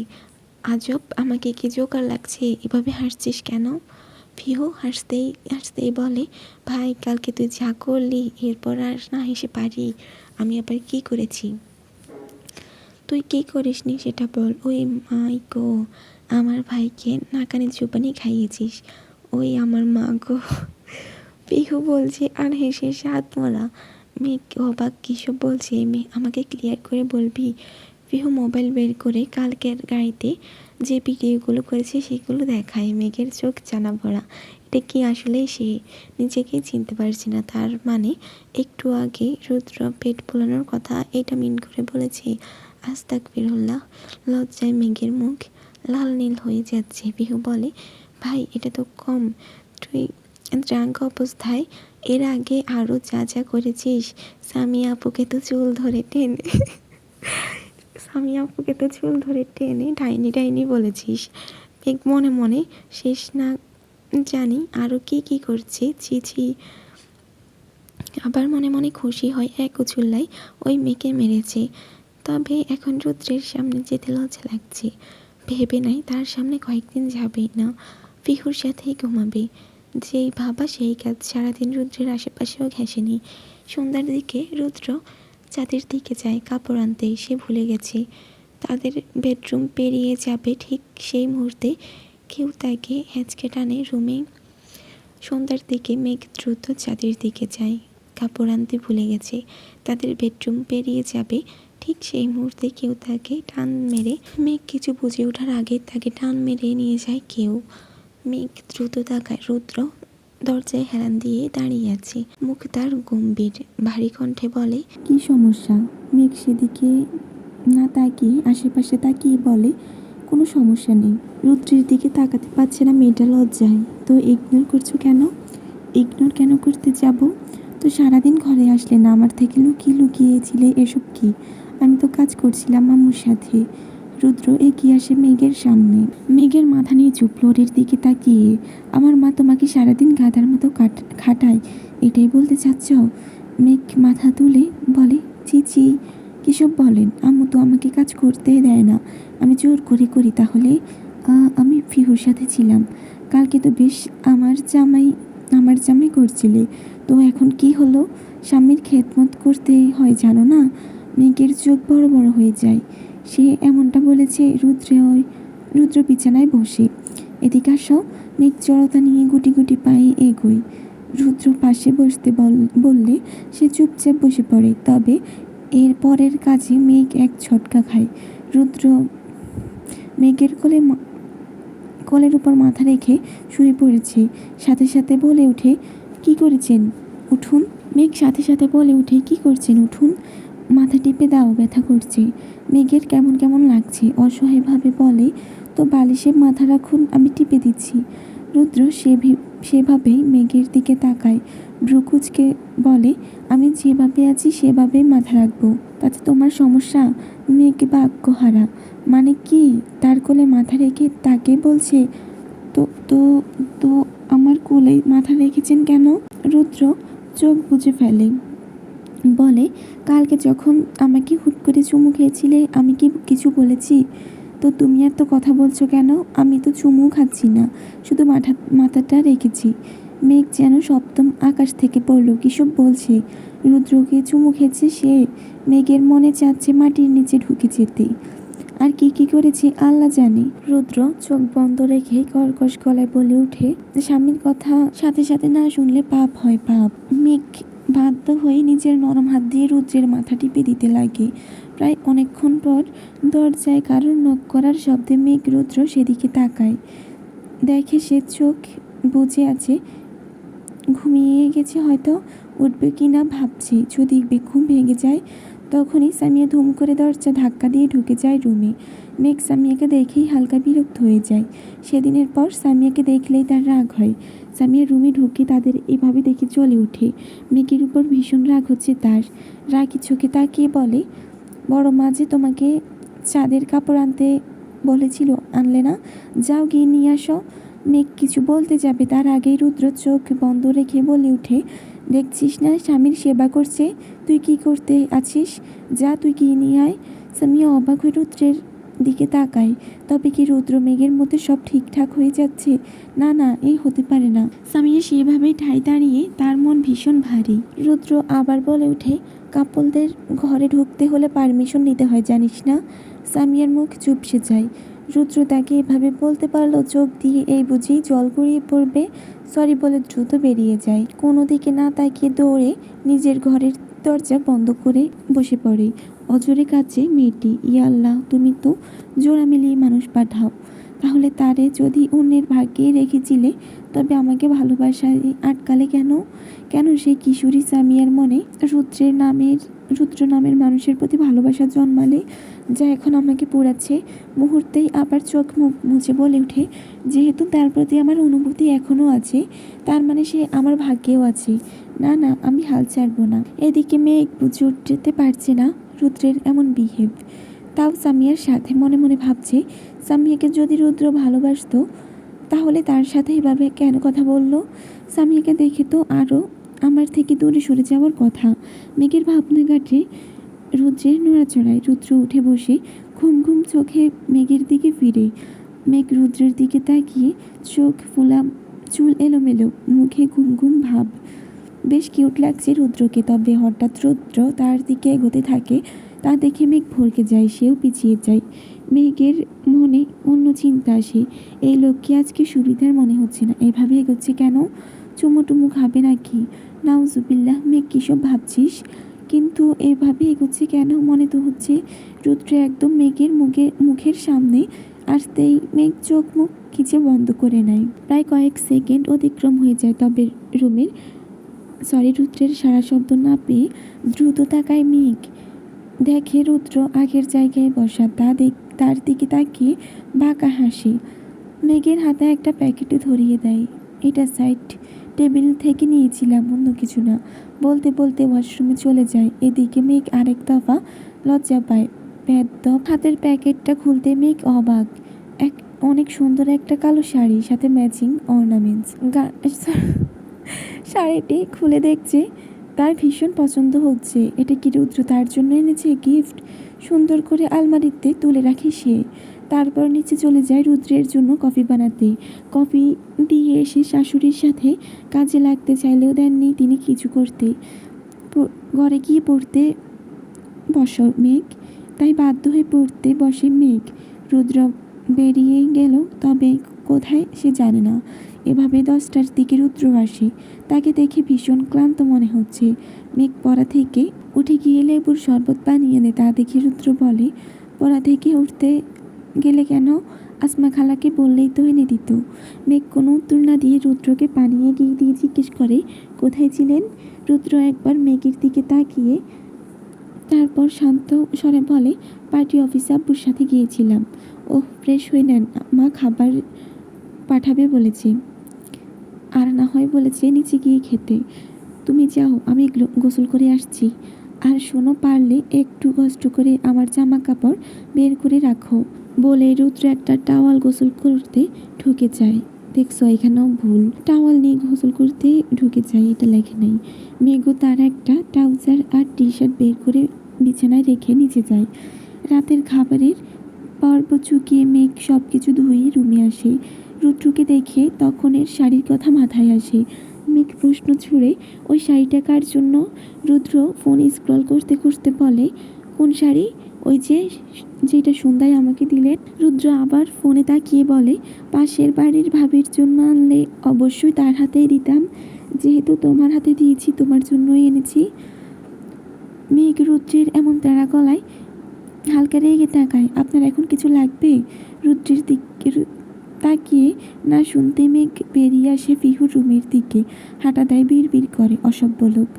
আজব, আমাকে কি জোকার লাগছে, এভাবে হাসছিস কেন? পিহু হাসতেই বলে, ভাই কালকে তুই যা করলি এরপর আর না হেসে পারি। আমি আবার কি করেছি? তুই কি করিসনি সেটা বল। ওই মাই গো, আমার ভাইকে নাকানি চুপানি খাইয়েছিস। ওই আমার মা গো, পিহু বলছে আর হেসে সাত মরা। মেঘ অবাক, কিসব বলছে আমাকে ক্লিয়ার করে বলবি? পিহু মোবাইল বের করে কালকের গাড়িতে যে ভিডিওগুলো করেছে সেগুলো দেখায়। মেঘের চোখ জানা ভরা, এটা কি আসলে সে নিজেকেই চিনতে পারছে না। তার মানে একটু আগে রুদ্র পেট ফোলানোর কথা এটা মিন করে বলেছে। আস্তাগফিরুল্লাহ। লজ্জায় মেঘের মুখ লাল নীল হয়ে যাচ্ছে। পিহু বলে, ভাই এটা তো কম, তুই ড্রাঙ্ক অবস্থায় এর আগে আরও যা যা করেছিস। সামিয়া আপুকে তো চুল ধরে টেনে ডাইনি বলেছিস। মেঘ মনে মনে শেষ না জানি আরও কি করছে, ছি। আবার মনে মনে খুশি হয় এক উচুল্লায় ওই মেয়েকে মেরেছে। তবে এখন রুদ্রের সামনে যেতে লজ্জা লাগছে। ভেবে নাই তার সামনে কয়েকদিন যাবেই না, পিহুর সাথেই ঘুমাবে। যেই ভাবা সেই কাজ, সারাদিন রুদ্রের আশেপাশেও ঘেঁষেনি। সন্ধ্যার দিকে রুদ্র চাঁদের দিকে যায় কাপড় আনতে, সে ভুলে গেছে। তাদের বেডরুম পেরিয়ে যাবে ঠিক সেই মুহূর্তে কেউ তাকে হ্যাঁচকে টানে রুমে। সন্ধ্যার দিকে মেঘ দ্রুত চাঁদের দিকে যায়, কাপড় আনতে ভুলে গেছে। তাদের বেডরুম পেরিয়ে যাবে ঠিক সেই মুহূর্তে কেউ তাকে টান মেরে, মেঘ কিছু বুঝে ওঠার আগে তাকে টান মেরে নিয়ে যায় কেউ। মেঘ দ্রুত তাকায়, রুদ্র দরজায় হেলান দিয়ে দাঁড়িয়ে আছে। মুখ তার গম্ভীর, ভারী কণ্ঠে বলে, কি সমস্যা? মেঘ সেদিকে না তাকিয়ে আশেপাশে তাকিয়ে বলে, কোনো সমস্যা নেই। রুদ্রের দিকে তাকাতে পারছে না মেয়েটা লজ্জায়। তো ইগনোর করছো কেন? ইগনোর কেন করতে যাব? তো সারাদিন ঘরে আসলে না, আমার থেকে লুকিয়ে লুকিয়েছিলে এসব কি? আমি তো কাজ করছিলাম আম্মুর সাথে। রুদ্র এগিয়ে আসে মেঘের সামনে, মেঘের মাথা নিচু ফ্লোরের দিকে তাকিয়ে। আমার মা তোমাকে সারাদিন গাধার মতো খাটায়, এটাই বলতে চাচ্ছ? মেঘ মাথা তুলে বলে, ছি, কিসব বলেন? আম্মু তো আমাকে কাজ করতে দেয় না, আমি জোর করে করি। তাহলে আমি পিহুর সাথে ছিলাম, কালকে তো বেশ আমার জামাই করছিলে, তো এখন কি হলো? স্বামীর খেদমত করতে হয় জানো না? মেঘের চোখ বড় বড় হয়ে যায়। সে এমনটা বলেছে। রুদ্র বিছানায় বসে। এদিকে আসো। মেঘ জড়তা নিয়ে গুটি গুটি পায়ে এগোয়। রুদ্র পাশে বসতে বললে সে চুপচাপ বসে পড়ে। তবে এর পরের কাজে মেঘ এক ঝটকা খায়। রুদ্র মেঘের কোলের উপর মাথা রেখে শুয়ে পড়েছে। সাথে সাথে বলে উঠে, কি করেছেন? উঠুন। মেঘ সাথে সাথে বলে উঠে, কি করছেন? উঠুন। মাথা টিপে দাও, ব্যথা করছে। মেঘের কেমন কেমন লাগছে, অসহায়ভাবে বলে, তো বালিশে মাথা রাখুন, আমি টিপে দিচ্ছি। রুদ্র সেভাবেই মেঘের দিকে তাকায়, ভ্রুকুচকে বলে, আমি যেভাবে আছি সেভাবেই মাথা রাখবো, তাতে তোমার সমস্যা? মেঘ বাক্যহারা। মানে কি? তার কোলে মাথা রেখে তাকে বলছে, তো তো তো আমার কোলে মাথা রেখেছেন কেন? রুদ্র চোখ বুজে ফেলে, বলে, কালকে যখন আমাকে হুট করে চুমু খেয়েছিলে আমি কি কিছু বলেছি? তো তুমি এত কথা বলছো কেন? আমি তো চুমু খাচ্ছি না, শুধু মাথাটা রেখেছি। মেঘ যেন সপ্তম আকাশ থেকে পড়ল, কিসব বলছে? রুদ্রকে চুমু খেয়েছে সে? মেঘের মনে চাচ্ছে মাটির নিচে ঢুকে যেতে। আর কি কি করেছে আল্লাহ জানে। রুদ্র চোখ বন্ধ রেখে কর্কশ গলায় বলে ওঠে, স্বামীর কথা সাথে সাথে না শুনলে পাপ হয়, পাপ। মেঘ বাধ্য হয়ে নিজের নরম হাত দিয়ে রুদ্রের মাথা টিপে দিতে লাগে। প্রায় অনেকক্ষণ পর দরজায় কারোর নক করার শব্দে মেঘ রুদ্র সেদিকে তাকায়, দেখে সে চোখ বুজে আছে, ঘুমিয়ে গেছে হয়তো, উঠবে কি না ভাবছে। যদি ঘুম ভেঙে যায় তখনই সামিয়া ধুম করে দরজা ধাক্কা দিয়ে ঢুকে যায় রুমে। মেঘ সামিয়াকে দেখেই হালকা বিরক্ত হয়ে যায়। সেদিনের পর সামিয়াকে দেখলেই তার রাগ হয়। সামিয়া রুমে ঢুকে তাদের এভাবে দেখে চলে ওঠে। মেঘের উপর ভীষণ রাগ হচ্ছে তার। রাগি চোখে তাকিয়ে বলে, বড় মা যে তোমাকে চাঁদের কাপড় আনতে বলেছিল, আনলে না? যাও গিয়ে নিয়ে আসো। মেঘ কিছু বলতে যাবে তার আগেই রুদ্র চোখ বন্ধ রেখে বলে উঠে, দেখছিস না স্বামীর সেবা করছে, তুই কি করতে আছিস? যা তুই গিয়ে নিয়ে আয়। সামিয়া অবাক হয়ে রুদ্রের দিকে তাকায়। তবে কি রুদ্র মেঘের মধ্যে সব ঠিকঠাক হয়ে যাচ্ছে? না না, এই হতে পারে না। সামিয়া সেভাবেই ঠাই দাঁড়িয়ে, তার মন ভীষণ ভারী। রুদ্র আবার বলে ওঠে, কাপলদের ঘরে ঢুকতে হলে পারমিশন নিতে হয়, জানিস না? সামিয়ার মুখ চুপসে যায়। রুদ্র তাকে এভাবে বলতে পারলো, চোখ দিয়ে এই বুঝি জল গড়িয়ে পড়বে। সরি বলে দ্রুত বেরিয়ে যায়। কোনো দিকে না তাকিয়ে দৌড়ে নিজের ঘরের দরজা বন্ধ করে বসে পড়ে। অজরে কাছে মেয়েটি, ইয়া আল্লাহ, তুমি তো জোড়া মিলিয়ে মানুষ পাঠাও। তাহলে তারে যদি অন্যের ভাগ্যে রেখেছিলে, তবে আমাকে ভালোবাসায় আটকালে কেন? কেন সেই কিশোরী সামিয়ার মনে রুদ্র নামের মানুষের প্রতি ভালোবাসা জন্মালে, যা এখন আমাকে পোড়াচ্ছে? মুহূর্তেই আবার চোখ মুখ মুছে বলে ওঠে, যেহেতু তার প্রতি আমার অনুভূতি এখনও আছে, তার মানে সে আমার ভাগ্যেও আছে। না না, আমি হাল ছাড়বো না। এদিকে মেঘ বুঝে উঠতে পারছে না রুদ্রের এমন বিহেভ। তাও সামিয়ার সাথে মনে মনে ভাবছে, সামিয়াকে যদি রুদ্র ভালোবাসতো তাহলে তার সাথে এভাবে কেন কথা বললো? সামিয়াকে দেখে তো আরও আমার থেকে দূরে সরে যাওয়ার কথা। মেঘের ভাবনা কাটে রুদ্রের নড়াচড়ায়। রুদ্র উঠে বসে ঘুম ঘুম চোখে মেঘের দিকে ফিরে। মেঘ রুদ্রের দিকে তাকিয়ে, চোখ ফোলা, চুল এলোমেলো, মুখে ঘুম ঘুম ভাব। বেশ কিউট লাগছে রুদ্রকে। তবে হঠাৎ রুদ্র তার দিকে এগোতে থাকে, তা দেখে মেঘ ভরকে যায়, সেও পিছিয়ে যায়। মেঘের মনে অন্য চিন্তা আসে, এই লোককে আজকে সুবিধার মনে হচ্ছে না, এভাবে এগোচ্ছে কেন? চুমু টুমু খাবে নাকি? নাউজুবিল্লাহ, মেঘ কিসব ভাবছিস? কিন্তু এভাবে এগোচ্ছে কেন? মনে তো হচ্ছে রুদ্র একদম মেঘের মুখের সামনে আসতেই মেঘ চোখ মুখ খিচে বন্ধ করে নেয়। প্রায় কয়েক সেকেন্ড অতিক্রম হয়ে যায়, তবে রুদ্রের সারা শব্দ না পেয়ে দ্রুত তাকায় মেঘ। দেখে রুদ্র আগের জায়গায় বসা, তার দিকে তাকিয়ে বাঁকা হাসি। মেঘের হাতে একটা প্যাকেটে ধরিয়ে দেয়, এটা সাইড টেবিল থেকে নিয়েছিলাম, অন্য কিছু না। বলতে বলতে ওয়াশরুমে চলে যায়। এদিকে মেঘ আরেক দফা লজ্জা পায়। বেদ্যপ হাতের প্যাকেটটা খুলতে মেঘ অবাক। অনেক সুন্দর একটা কালো শাড়ি, সাথে ম্যাচিং অর্নামেন্টস। শাড়িটি খুলে দেখছে, তার ভীষণ পছন্দ হচ্ছে। এটা কি রুদ্র তার জন্য এনেছে গিফট? সুন্দর করে আলমারিতে তুলে রাখে সে। তারপর নিচে চলে যায় রুদ্রের জন্য কফি বানাতে। কফি দিয়ে এসে শাশুড়ির সাথে কাজে লাগতে চাইলেও দেননি তিনি কিছু করতে। ঘরে গিয়ে পড়তে বস মেঘ, তাই বাধ্য হয়ে পড়তে বসে মেঘ। রুদ্র বেরিয়ে গেল, তবে কোথায় সে জানে না। এভাবে 10টার দিকে রুদ্র আসে। তাকে দেখে ভীষণ ক্লান্ত মনে হচ্ছে। মেঘ পড়া থেকে উঠে গিয়ে লেবুর শরবত বানিয়ে এনে তা দেখে রুদ্র বলে, পড়া থেকে উঠতে গেলে কেন? আসমা খালাকে বললেই তো এনে দিত। মেঘ কোনো উত্তর না দিয়ে রুদ্রকে পানি এগিয়ে দিয়ে জিজ্ঞেস করে, কোথায় ছিলেন? রুদ্র একবার মেঘের দিকে তাকিয়ে তারপর শান্ত স্বরে বলে, পার্টি অফিসে আব্বুর সাথে গিয়েছিলাম। ওহ, ফ্রেশ হয়ে নেন, মা খাবার পাঠাবে বলেছে, আর না হয় বলেছে নিচে গিয়ে খেতে। তুমি যাও, আমি গোসল করে আসছি। আর শোনো, পারলে একটু কষ্ট করে আমার জামা কাপড় বের করে রাখো। বলে রুদ্র একটা টাওয়াল গোসল করতে ঢুকে যায়। দেখছো, এখানেও ভুল, টাওয়াল নিয়ে গোসল করতে ঢুকে যায়, এটা লেখে নেই। মেঘও তার একটা ট্রাউজার আর টি শার্ট বের করে বিছানায় রেখে নিচে যায়। রাতের খাবারের পর্ব চুকিয়ে মেঘ সব কিছু ধুয়ে রুমে আসে। রুদ্রকে দেখে তখনের শাড়ির কথা মাথায় আসে। মেঘ প্রশ্ন ছুড়ে, ওই শাড়িটা কার জন্য? রুদ্র ফোন স্ক্রল করতে করতে বলে, কোন শাড়ি? ওই যেটা সন্ধ্যায় আমাকে দিলেন। রুদ্র আবার ফোনে তাকিয়ে বলে, পাশের বাড়ির ভাবির জন্য আনলে অবশ্যই তার হাতেই দিতাম, যেহেতু তোমার হাতে দিয়েছি তোমার জন্যই এনেছি। মেঘ রুদ্রের এমন তেড়া গলায় হালকা রেগে তাকায়। আপনার এখন কিছু লাগবে? রুদ্রের দিকে তাকিয়ে না শুনতে মেঘ বেরিয়ে আসে ফিহুর রুমের দিকে। হাঁটা দেয়, বিড় করে, অসভ্য লোক।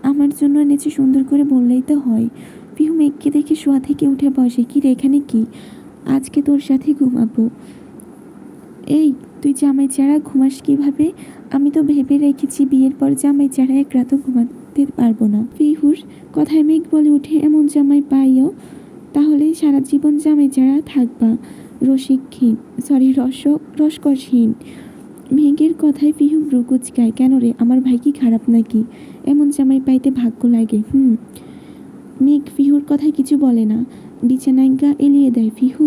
আমার জন্য এনেছি সুন্দর করে বললেই তো হয়। পিহু মেঘকে দেখে শোয়া থেকে উঠে বসে। কি রে, এখানে কি? আজকে তোর সাথে ঘুমাবো। এই, তুই জামাই ছাড়া ঘুমাস কিভাবে? আমি তো ভেবে রেখেছি বিয়ের পর জামাই ছাড়া এক রাতও ঘুমাতে পারবো না। পিহুর কথায় মেঘ বলে উঠে, এমন জামাই পাইও তাহলে সারা জীবন জামাই ছাড়া থাকবা। রসকসহীন। মেঘের কথায় পিহু ভ্রু কুচকায়। কেন রে, আমার ভাই কি খারাপ নাকি? এমন জামাই পাইতে ভাগ্য লাগে। মেঘ পিহুর কথায় কিছু বলে না, বিছানায় গা এলিয়ে দেয়। পিহু,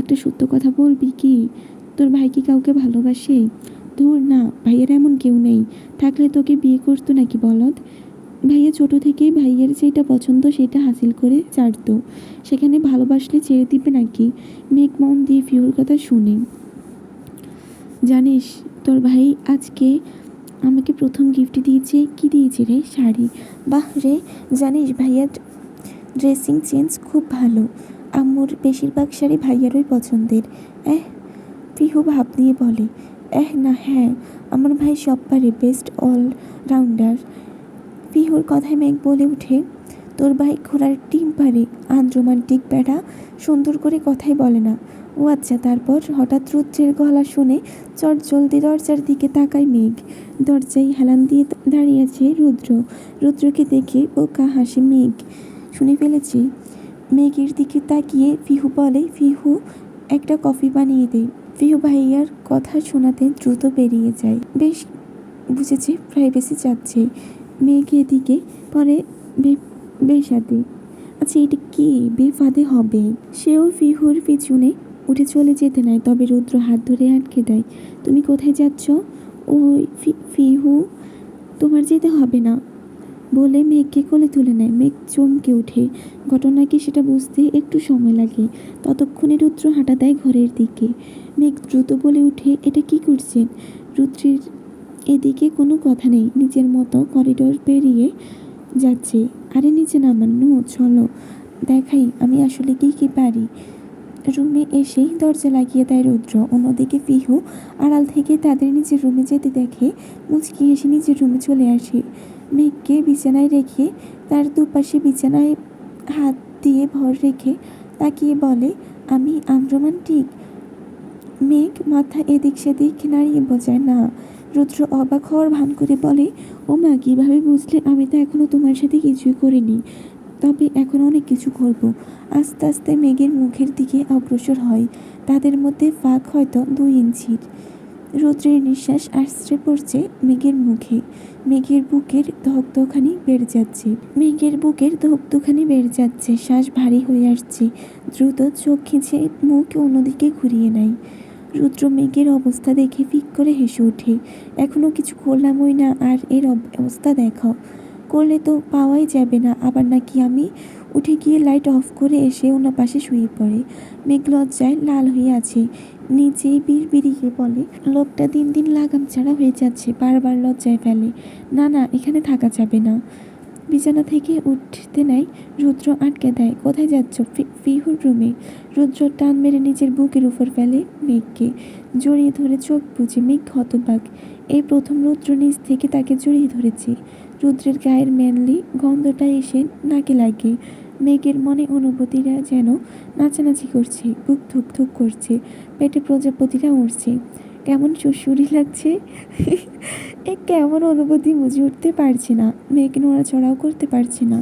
একটা সত্য কথা বলবি কি? তোর ভাই কি কাউকে ভালোবাসে? ধুর না, ভাইয়ের এমন কেউ নেই। থাকলে তোকে বিয়ে করতো নাকি বলদ? ভাইয়া ছোট থেকেই ভাইয়ের যেটা পছন্দ সেটা হাসিল করে ছাড়তো, সেখানে ভালোবাসলে ছেড়ে দিবে নাকি? মেঘ মন দিয়ে পিহুর কথা শুনে। জানিস, তোর ভাই আজকে আমাকে প্রথম গিফট দিয়েছে। কি দিয়েছে রে? শাড়ি। বাহ রে, জানিস ভাইয়ার ড্রেসিং সেন্স খুব ভালো। আম্মুর বেশিরভাগ শাড়ি ভাইয়ারই পছন্দের। পিহু ভাব নিয়ে বলে, না, হ্যাঁ, আমার ভাই সব পারে, বেস্ট অলরাউন্ডার। পিহুর কথায় মেঘ বলে উঠে, তোর ভাই ঘোড়ার ডিম পারে, আনরোমান্টিক বেড়া, সুন্দর করে কথাই বলে না। ও আচ্ছা। তারপর হঠাৎ রুদ্রের গলা শুনে জলদি দরজার দিকে তাকায় মেঘ। দরজায় হেলান দিয়ে দাঁড়িয়ে আছে রুদ্র। রুদ্রকে দেখে ও হাসে। মেঘ শুনে ফেলেছে। মেঘের দিকে তাকিয়ে পিহু বলে, পিহু একটা কফি বানিয়ে দে। পিহু ভাইয়ার কথা শোনাতে দ্রুত বেরিয়ে যায়। বেশ, বুঝেছে, প্রাইভেসি চাচ্ছে। মেঘ এদিকে পরে বেসাতে। আচ্ছা, এটা কি বেফাদে হবে? সেও ফিহুর পিছনে উঠে চলে যেতে নেয়, তবে রুদ্র হাত ধরে আটকে দেয়। তুমি কোথায় যাচ্ছ? ওই ফিহু, তোমার যেতে হবে না বলে মেঘকে কোলে তুলে নেয়। মেঘ চমকে ওঠে। ঘটনা কি সেটা বুঝতে একটু সময় লাগে। ততক্ষণে রুদ্র হাঁটা দেয় ঘরের দিকে। মেঘ দ্রুত বলে উঠে, এটা কি করছেন? রুদ্রের এদিকে কোনো কথা নেই, নিজের মতো করিডোর পেরিয়ে যাচ্ছে। আরে নিচে নামান, নো, চলো দেখাই আমি আসলে কি পারি। রুমে এসেই দরজা লাগিয়ে দেয় রুদ্র। অন্যদিকে পিহু আড়াল থেকে তাদের নিজের রুমে যেতে দেখে মুচকি হেসে নিজের রুমে চলে আসে। মেঘকে বিছানায় রেখে তার দুপাশে বিছানায় হাত দিয়ে ভর রেখে তাকিয়ে বলে, আমি আনরোমান্টিক? মেঘ মাথা এদিক সেদিক নাড়িয়ে বোঝায় না। রুদ্র অবাক হওয়ার ভান করে বলে, ও মা, কীভাবে বুঝলে? আমি তো এখনও তোমার সাথে কিছুই করিনি, তবে এখন অনেক কিছু করব। আস্তে আস্তে মেঘের মুখের দিকে অগ্রসর হয়। তাদের মধ্যে ফাঁক হয়তো 2 ইঞ্চির। রুদ্রের নিঃশ্বাস আশ্রে পড়ছে মেঘের মুখে। মেঘের বুকের ধকধকানি বেড়ে যাচ্ছে, শ্বাস ভারী হয়ে আসছে। দ্রুত চোখ খিঁচে মুখ অন্যদিকে ঘুরিয়ে নেয়। রুদ্র মেঘের অবস্থা দেখে ফিক করে হেসে ওঠে। এখনো কিছু করলামই না, আর এর অবস্থা দেখো। করলে তো পাওয়াই যাবে না আবার নাকি আমি? উঠে গিয়ে লাইট অফ করে এসে অন্য পাশে শুয়ে পড়ে। মেঘ লজ্জায় লাল হয়ে আছে। নিচেই বিড়বিড়িয়ে বলে, লোকটা দিন দিন লাগাম ছাড়া হয়ে যাচ্ছে, বারবার লজ্জায় ফেলে। না, এখানে থাকা যাবে না। বিছানা থেকে উঠতে নেয়, রুদ্র আটকে দেয়। কোথায় যাচ্ছ? পিহুর রুমে। রুদ্র টান মেরে নিজের বুকের উপর ফেলে মেঘকে, জড়িয়ে ধরে চোখ বুঝে। মেঘ হতবাক, এই প্রথম রুদ্র নিজ থেকে তাকে জড়িয়ে ধরেছে। রুদ্রের গায়ের ম্যানলি গন্ধটা এসে নাকে লাগে। মেঘের মনে অনুভূতিরা যেন নাচানাচি করছে, বুক ধুক ধুক করছে, পেটে প্রজাপতিরা উড়ছে। কেমন সুড়সুড়ি লাগছে। এ কেমন অনুভূতি বুঝে উঠতে পারছে না। মেঘ নড়াচড়াও করতে পারছে না,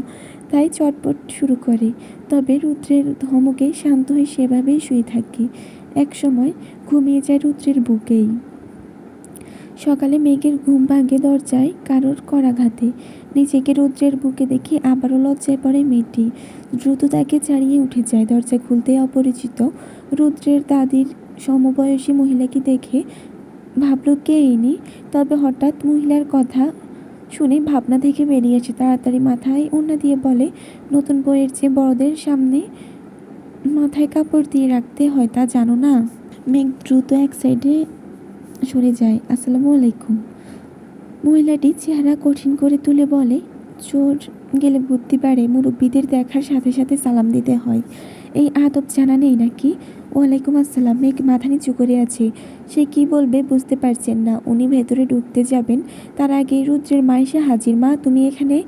তাই চটপট শুরু করে। তবে রুদ্রের ধমকে শান্ত হয়ে সেভাবেই শুয়ে থাকে। এক সময় ঘুমিয়ে যায় রুদ্রের বুকেই। সকালে মেঘের ঘুম ভাঙে দরজায় কারোর করাঘাতে। নিজেকে রুদ্রের বুকে দেখে আবারও লজ্জায় পড়ে মেয়েটি। দ্রুত তাকে ছাড়িয়ে উঠে যায়। দরজা খুলতে অপরিচিত রুদ্রের দাদির সমবয়সী মহিলাকে দেখে ভাবল কে ইনি। তবে হঠাৎ মহিলার কথা শুনে ভাবনা থেকে বেরিয়ে আসে। তাড়াতাড়ি মাথায় ওড়না দিয়ে বলে, নতুন বইয়ের চেয়ে বড়দের সামনে মাথায় কাপড় দিয়ে রাখতে হয় তা জানো না? মেঘ দ্রুত এক সাইডে সরে যায়। আসসালামু আলাইকুম। মহিলাটি চেহারা কঠিন করে তুলে বলে, চোর গেলে বুদ্ধি বাড়ে, মুরব্বীদের দেখার সাথে সাথে সালাম দিতে হয়, এই আদব জানা নেই নাকি? ওয়ালাইকুম আসসালাম। মেঘ মাথা নিচু করে আছে। সে কি বলবে বুঝতে পারছেন না। উনি ভেতরে ঢুকতে যাবেন, তার আগেই রুদ্রের মা এসে হাজির। মা তুমি এখানে?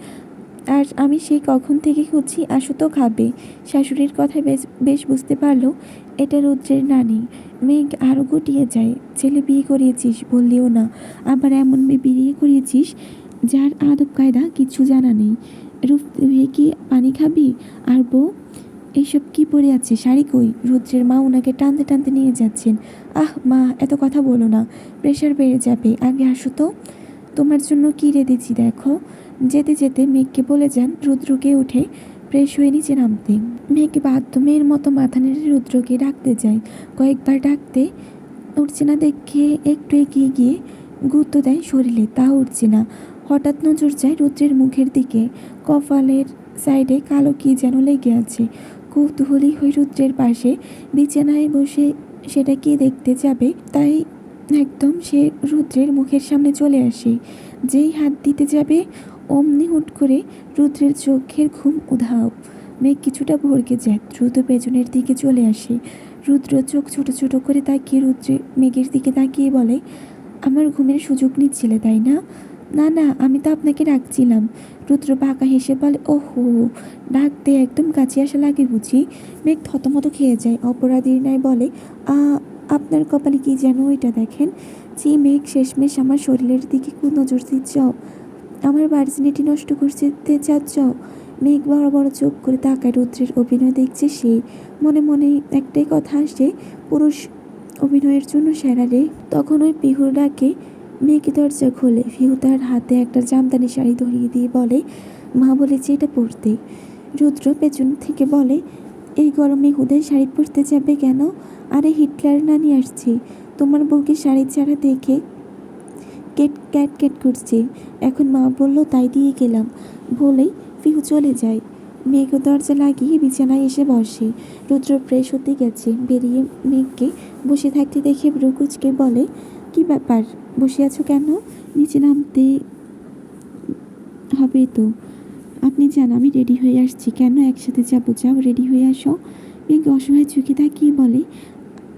আর আমি সেই কখন থেকে খুঁজছি, আসো তো খাবে। শাশুড়ির কথায় বেশ বেশ বুঝতে পারলো এটা রুদ্রের নানি। মেঘ আরও গুটিয়ে যায়। ছেলে বিয়ে করিয়েছিস বললিও না, আবার এমন মেয়ে বিয়ে করিয়েছিস যার আদব কায়দা কিছু জানা নেই। রূপ তুই কি পানি খাবি? আর বউ এইসব কি পরে আছে? শাড়ি কই? রুদ্রের মা ওনাকে টানতে টানতে নিয়ে যাচ্ছেন। আহ মা, এত কথা বলো না, প্রেশার বেড়ে যাবে। আগে আসো তো, তোমার জন্য কি রেঁধেছি দেখো। যেতে যেতে মেঘকে বলে যান রুদ্রকে উঠে ফ্রেশ হয়ে নিচে নামতে। মেঘ বাধ্য মেয়ের মতো মাথা নেড়ে রুদ্রকে ডাকতে যায়। কয়েকবার ডাকতে উঠছে না দেখে একটু এগিয়ে গিয়ে গুঁতো দেয় শরীরে, তা উঠছে না। হঠাৎ নজর যায় রুদ্রের মুখের দিকে। কপালের সাইডে কালো কি যেন লেগে আছে। কৌতূহলী হয়ে রুদ্রের পাশে বিছানায় বসে সেটা কি দেখতে যাবে, তাই একদম সে রুদ্রের মুখের সামনে চলে আসে। যেই হাত দিতে যাবে অমনি হুট করে রুদ্রের চোখের ঘুম উধাও। মেঘ কিছুটা ভড়কে যায়, দ্রুত পেছনের দিকে চলে আসে। রুদ্র চোখ ছোট ছোট করে তাকিয়ে মেঘের দিকে তাকিয়ে বলে, আমার ঘুমের সুযোগ নিচ্ছিলে তাই না? না না, আমি তো আপনাকে ডাকছিলাম। রুদ্র বাঁকা হেসে বলে, ওহো, ডাকতে একদম কাছে আসা লাগে বুঝি? মেঘ থতমত খেয়ে যায়, অপরাধীর ন্যায় বলে, আপনার কপালে কি যেন ওইটা দেখেন। যে মেঘ শেষমেশ আমার শরীরের দিকে নজর দিচ্ছ, আমার ভার্জিনিটি নষ্ট করতে চাচ্ছ? মেঘ বড় বড় চোখ করে তাকায়। রুদ্রের অভিনয় দেখছে সে। মনে মনে একটাই কথা আসে, পুরুষ অভিনয়ের জন্য সেরা রে। তখন ওই পিহুর ডাকে মেঘ দরজা খোলে। পিহু তার হাতে একটা জামদানি শাড়ি ধরিয়ে দিয়ে বলে, মা বলেছে এটা পরতে। রুদ্র পেছন থেকে বলে, এই গরমে হুদায় শাড়ি পরতে যাবে কেন? আরে হিটলার নানি আসছে, তোমার বউকে শাড়ি ছাড়া দেখে ক্যাট ক্যাট করছে। এখন মা বললো তাই দিয়ে গেলাম বলেই পিহু চলে যায়। মেঘ দরজা লাগিয়ে বিছানায় এসে বসে। রুদ্র ফ্রেশ হতে গেছে, বেরিয়ে মেঘকে বসে থাকতে দেখে ব্রুকুচকে বলে, কি ব্যাপার, বসে আছো কেন? নিচে নামতে হবে তো। আপনি যান, আমি রেডি হয়ে আসছি। কেন, একসাথে যাবো, যাও রেডি হয়ে আসো। মেঘ অসহায় চোখে তাকিয়ে বলে,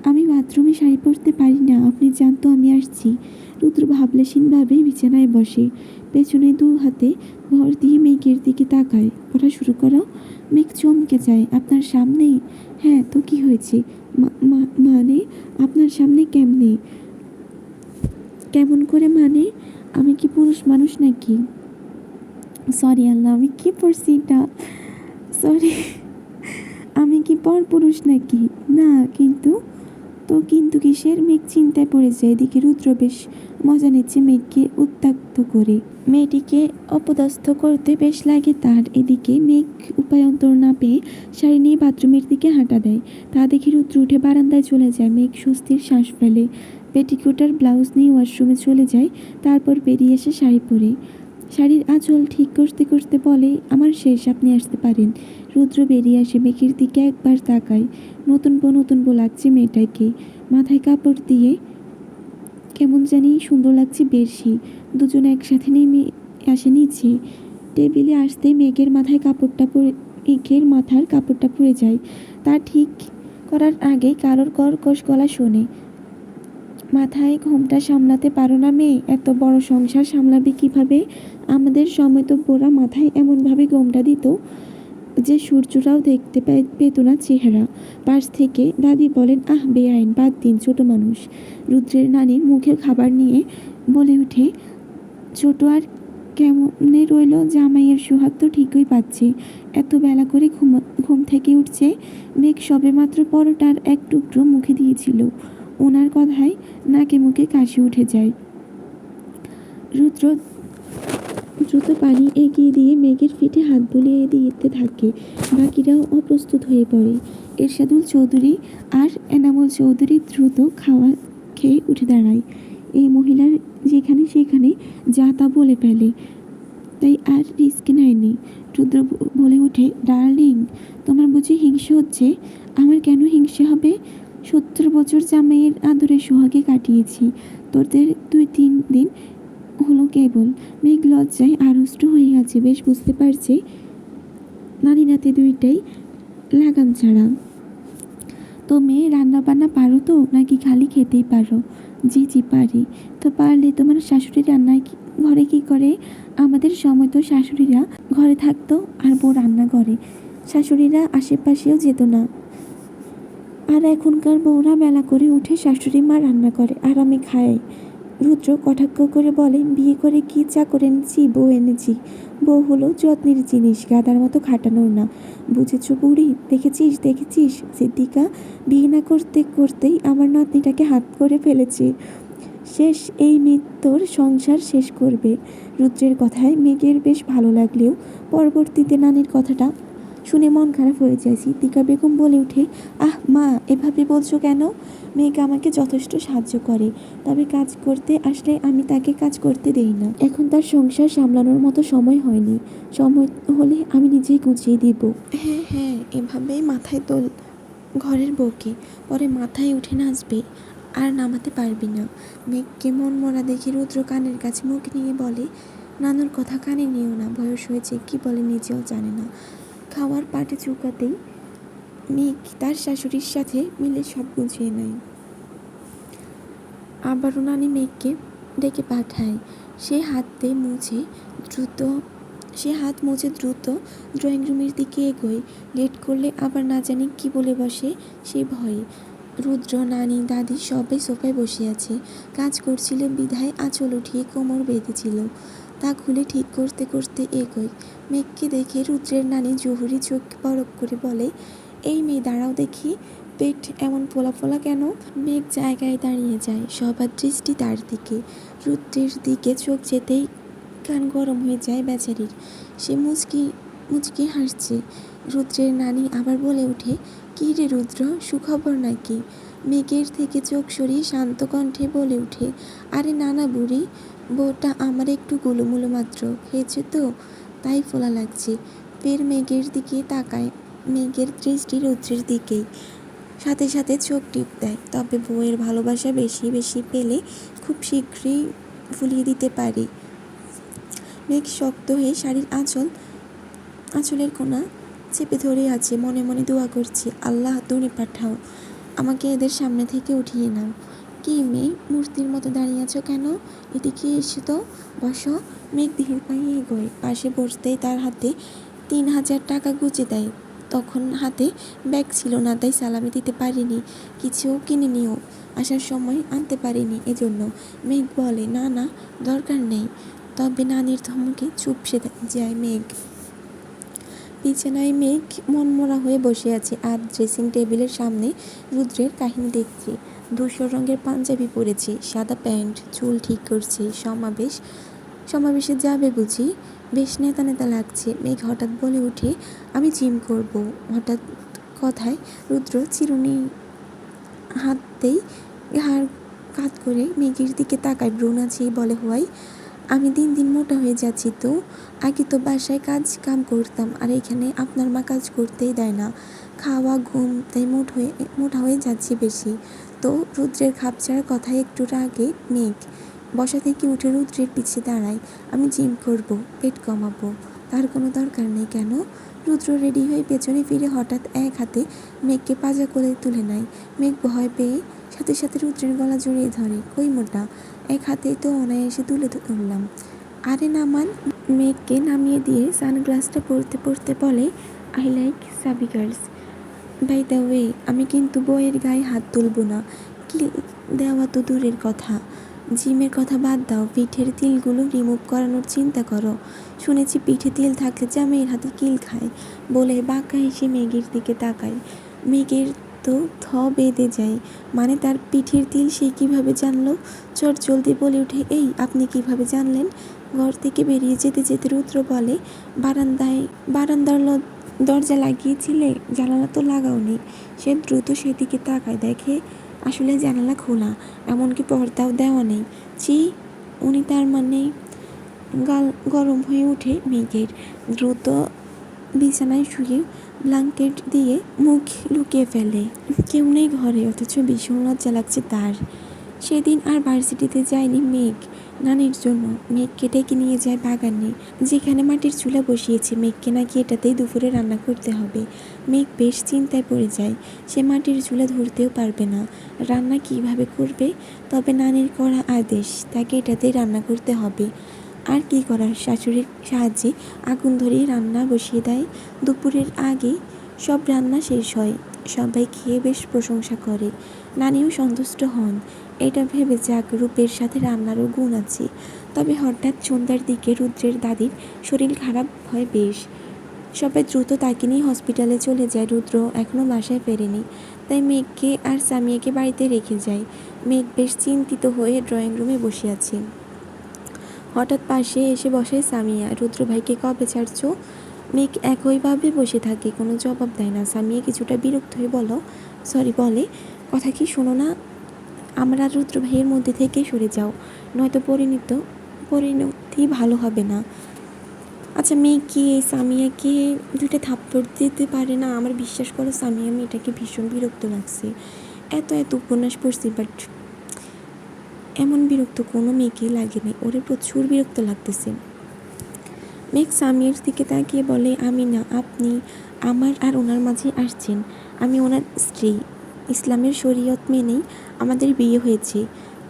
আমি বাথরুমে শাড়ি পরতে পারি না, আপনি যান তো, আমি আসছি। রুদ্র ভাবলেশীনভাবে বিছানায় বসে, পেছনে দু হাতে ভর দিয়ে মেঘের দিকে তাকায়। পড়া শুরু করো। মেঘ চমকে যায়, আপনার সামনে? হ্যাঁ তো কি হয়েছে? মানে আপনার সামনে কেমনে? কেমন করে মানে? আমি কি পুরুষ মানুষ নাকি? সরি আল্লাহ, আমি কি পড়ছি এটা? সরি, আমি কি পর পুরুষ নাকি? না কিন্তু। তো কিন্তু কিসের? মেঘ চিন্তায় পড়ে যায়। এদিকে রুদ্র বেশ মজা নিচ্ছে মেঘকে উত্ত্যক্ত করে। মেয়েটিকে অপদস্থ করতে বেশ লাগে তার। এদিকে মেঘ উপায়ন্তর না পেয়ে শাড়ি নিয়ে বাথরুমের দিকে হাঁটা দেয়। তা দেখে রুদ্র উঠে বারান্দায় চলে যায়। মেঘ স্বস্তির শ্বাস ফেলে, পেটিকোট আর ব্লাউজ নিয়ে ওয়াশরুমে চলে যায়। তারপর বেরিয়ে এসে শাড়ি পরে শাড়ির আঁচল ঠিক করতে করতে বলে, আমার শেষ, আপনি আসতে পারেন। রুদ্র বেরিয়ে আসে, মেঘের দিকে একবার তাকায়। নতুন বউ লাগছে মেয়েটাকে। মাথায় কাপড় দিয়ে কেমন জানি সুন্দর লাগছে বেশি। দুজন একসাথে নেমে আসে নিচে। টেবিলে আসতেই মেঘের মাথার কাপড়টা পড়ে যায়। তা ঠিক করার আগে কারোর কর্কশ গলা শোনে। মাথায় ঘোমটা সামলাতে পারো না মেয়ে? এত বড় সংসার সামলাবে কিভাবে? আমাদের সময় তো বোরা মাথায় এমনভাবে ঘোমটা দিত যে সূর্যরাও দেখতে পেত না চেহারা। পাশ থেকে দাদি বলেন, আহ বেআইন, বাদ দিন, ছোট মানুষ। রুদ্রের নানি মুখে খাবার নিয়ে বলে ওঠে, ছোট আর কেমনে রইল? জামাইয়ের সোহাগ তো ঠিকই পাচ্ছে। এত বেলা করে ঘুম থেকে উঠছে। মেঘ সবে মাত্র পরোটার এক টুকরো মুখে দিয়েছিল। ওনার কথায় নাকে মুখে কাশি উঠে যায়। রুদ্র দ্রুত পানি এগিয়ে দিয়ে মেঘের ফিটে হাত বুলিয়ে দিতে থাকে। বাকিরাও অপ্রস্তুত হয়ে পড়ে। এরশাদুল চৌধুরী আর এনামুল চৌধুরী দ্রুত খাওয়া খেয়ে উঠে দাঁড়ায়। এই মহিলার যেখানে সেখানে যা তা বলে ফেলে, তাই আর রিস্ক নেয়নি। রুদ্র বলে ওঠে, ডার্লিং, তোমার বুঝি হিংসে হচ্ছে? আমার কেন হিংসে হবে? 70 বছর জামাইয়ের আদরে সোহাগে কাটিয়েছি, তোদের 2-3 দিন হলো কেবল। মেঘ লজ্জায় আড়ষ্ট হয়ে গেছে। বেশ বুঝতে পারছে নাতি নাতি দুইটাই লাগাম ছাড়া। তো মেয়ে, রান্না বান্না পারো তো, নাকি খালি খেতেই পারো? জি জি পারি। তো পারলে তোমার শাশুড়ি রান্নায় ঘরে কি করে? আমাদের সময় তো শাশুড়িরা ঘরে থাকতো আর বউ রান্না করে, শাশুড়িরা আশেপাশেও যেত না। আর এখনকার বউরা বেলা করে উঠে শাশুড়ি মা রান্না করে আর আমি খাই। রুদ্র কটাক্ষ করে বলে, বিয়ে করে কি চাকর এনেছি? বউ এনেছি। বউ হলো যত্নের জিনিস, গাদার মতো খাটানোর না। বুঝেছ বুড়ি? দেখেছিস সিদ্দিকা বিয়ে না করতে করতেই আমার নাতনিটাকে হাত করে ফেলেছে। শেষ এই মৃত্যুর সংসার শেষ করবে। রুদ্রের কথায় মেঘের বেশ ভালো লাগলেও পরবর্তীতে নানির কথাটা শুনে মন খারাপ হয়ে যায়। সিদ্দিকা বেগম বলে ওঠে, আহ মা, এভাবে বলছো কেন? মেঘ আমাকে যথেষ্ট সাহায্য করে, তবে কাজ করতে আসলে আমি তাকে কাজ করতে দেই না। এখন তার সংসার সামলানোর মতো সময় হয়নি। সময় হলে আমি নিজেই গুছিয়ে দিব। হ্যাঁ হ্যাঁ, এভাবেই মাথায় তোল ঘরের বউকে, পরে মাথায় উঠে নাচবে আর নামাতে পারবি না। মেঘকে মন মরা দেখে রুদ্র কানের কাছে মুখ নিয়ে বলে, নানুর কথা কানে নিও না, বয়স হয়েছে, কি বলে নিজেও জানে না। খাওয়ার পাটে চুকাতেই মেঘ তার শাশুড়ির সাথে মিলে সব গুছিয়ে নেয়। আবারও নানি মেঘকে ডেকে পাঠায়। সে হাত মুছে দ্রুত ড্রয়িং রুমের দিকে এগোয়। লেট করলে আবার না জানি কি বলে বসে সে ভয়ে। রুদ্র, নানি, দাদি সবাই সোফায় বসে আছে। কাজ করছিল বিধায় আঁচল উঠিয়ে কোমর বেঁধেছিল, তা খুলে ঠিক করতে করতে এগোয়। মেঘকে দেখে রুদ্রের নানি জহুরি চোখ বড় করে বলে, এই মেয়ে, দাঁড়াও দেখি, পেট এমন ফোলা ফোলা কেন? মেঘ জায়গায় দাঁড়িয়ে যায়, সবার দৃষ্টি তার দিকে। রুদ্রের দিকে চোখ যেতেই কান গরম হয়ে যায় বেচারির। সে মুচকি হাসছে। রুদ্রের নানি আবার বলে ওঠে, কী রে রুদ্র, সুখবর নাকি? মেঘের থেকে চোখ সরিয়ে শান্ত কণ্ঠে বলে ওঠে, আরে না বুড়ি, বউটা আমার একটু গুলুমুলু মাত্র খেয়েছে তো, তাই ফোলা লাগছে। ফের মেঘের দিকে তাকায়। মেঘের দৃষ্টি রুদ্রের দিকেই, সাথে সাথে চোখ টিপ দেয়। তবে বউয়ের ভালোবাসা বেশি বেশি পেলে খুব শীঘ্রই ফুলিয়ে দিতে পারি। মেঘ শক্ত হয়ে শাড়ির আঁচলের কোণা চেপে ধরে আছে, মনে মনে দোয়া করছে, আল্লাহ তুমি পাঠাও, আমাকে এদের সামনে থেকে উঠিয়ে নাও। কি মেয়ে, মূর্তির মতো দাঁড়িয়ে আছো কেন? এদিকে এসে তো বসো। মেঘ ধীর পায়ে এগোয়। পাশে বসতেই তার হাতে 3000 টাকা গুঁজে দেয়। তখন হাতে ব্যাগ ছিল না, তাই সালামি দিতে পারিনি, কিছু কিনে নিও আসার সময় আনতে পারিনি, এজন্য। মেঘ বলে, না দরকার নেই। তবে নানির ধমকে চুপসে যায় মেঘ। বিছানায় মেঘ মনমরা হয়ে বসে আছে আর ড্রেসিং টেবিলের সামনে রুদ্রের কাহিনী দেখছে। ধূসর রঙের পাঞ্জাবি পরেছে, সাদা প্যান্ট, চুল ঠিক করছে। সমাবেশে যাবে বুঝি? বেশ নেতা নেতা লাগছে। মেঘ হঠাৎ বলে ওঠে, আমি জিম করব। হঠাৎ কথায় রুদ্র চিরুনি হাততেই ঘাড় কাত করে মেঘের দিকে তাকায়। ব্রু নাচিয়ে বলে, হোয়াই, আমি দিন দিন মোটা হয়ে যাচ্ছি তো। আগে তো বাসায় কাম করতাম, আর এখানে আপনার মা কাজ করতেই দেয় না, খাওয়া ঘুম, তাই মোটা হয়ে যাচ্ছি বেশি তো। রুদ্রের খাপছাড়া কথায় একটু রাগে মেঘ বসা থেকে উঠে রুদ্রের পিছে দাঁড়ায়। আমি জিম করব, পেট কমাবো, তার কোনো দরকার নেই। কেন? রুদ্র রেডি হয়ে পেছনে ফিরে হঠাৎ এক হাতে মেঘকে পাজা করে তুলে নেয়। মেঘ ভয় পেয়ে সাথে সাথে রুদ্রের গলা জড়িয়ে ধরে। কই মোটা, এক হাতেই তো অনায়াসে তুলে ধরলাম। আরে নামান। মেঘকে নামিয়ে দিয়ে সানগ্লাসটা পরতে পরতে বলে, আই লাইক সাবি গার্লস। বাই দ্য ওয়ে, আমি কিন্তু বইয়ের গায়ে হাত তুলব না। কিল দেওয়া তো দূরের কথা, জিমের কথা বাদ দাও, পিঠের তিলগুলো রিমুভ করানোর চিন্তা করো। শুনেছি পিঠে তিল থাকলে জামাইয়ের হাতে কিল খায়। বলে বাঁকা হেসে মেঘের দিকে তাকায়। মেঘের তো থ বেঁধে যায়। মানে তার পিঠের তিল সে কীভাবে জানলো? চট জলদি বলে ওঠে, এই আপনি কিভাবে জানলেন? ঘর থেকে বেরিয়ে যেতে যেতে রুদ্র বলে, বারান্দার দরজা লাগিয়েছিলে, জানালা তো লাগাওনি। সে দ্রুত সেদিকে তাকায়, দেখে আসলে জানালা খোলা, এমনকি পর্দাও দেওয়া নেই। চি, উনি তার মানে? গাল গরম হয়ে ওঠে মেঘের। দ্রুত বিছানায় শুয়ে ব্ল্যাঙ্কেট দিয়ে মুখ লুকিয়ে ফেলে। কেউ নেই ঘরে, অথচ ভীষণ লজ্জা লাগছে তার। সেদিন আর ভার্সিটিতে যায়নি মেঘ নানির জন্য। মেঘকে ডেকে নিয়ে যায় বাগানে, যেখানে মাটির চুলা বসিয়েছে। মেঘকে নাকি এটাতেই দুপুরে রান্না করতে হবে। মেঘ বেশ চিন্তায় পড়ে যায়। সে মাটির চুলা ধরতেও পারবে না, রান্না কিভাবে করবে? তবে নানির করা আদেশ, তাকে এটাতেই রান্না করতে হবে। আর কি করার, শাশুড়ির সাহায্যে আগুন ধরিয়ে রান্না বসিয়ে দেয়। দুপুরের আগে সব রান্না শেষ হয়। সবাই খেয়ে বেশ প্রশংসা করে। নানিও সন্তুষ্ট হন। এটা ভেবে যাক, রূপের সাথে রান্নারও গুণ আছে। তবে হঠাৎ সন্ধ্যার দিকে রুদ্রের দাদির শরীর খারাপ হয় বেশ। সবাই দ্রুত তাকে নিয়ে হসপিটালে চলে যায়। রুদ্র এখনও বাসায় ফেরেনি, তাই মেঘকে আর সামিয়াকে বাড়িতে রেখে যায়। মেঘ বেশ চিন্তিত হয়ে ড্রয়িং রুমে বসে আছে। হঠাৎ পাশে এসে বসে সামিয়া। রুদ্র ভাইকে কবে ছাড়ছো? মেঘ একইভাবে বসে থাকে, কোনো জবাব দেয় না। সামিয়া কিছুটা বিরক্ত হয়ে বলে, কথা কি শোনো না? আমরা রুদ্র ভাইয়ের মধ্যে থেকে সরে যাও, নয়তো পরিণতি ভালো হবে না। আচ্ছা, মেয়ে কি সামিয়াকে দুইটা থাপ্পড় দিতে পারে না? আমার বিশ্বাস করো সামিয়া, মেয়েটাকে ভীষণ বিরক্ত লাগছে। এত উপন্যাস পড়ছি, বাট এমন বিরক্ত কোনো মেয়েকে লাগেনি। ওরে প্রচুর বিরক্ত লাগতেছে। মেঘ সামিয়ার দিকে তাকিয়ে বলে, আমি না, আপনি আমার আর ওনার মাঝে আসছেন। আমি ওনার স্ত্রী। ইসলামের শরীয়ত মেনেই আমাদের বিয়ে হয়েছে।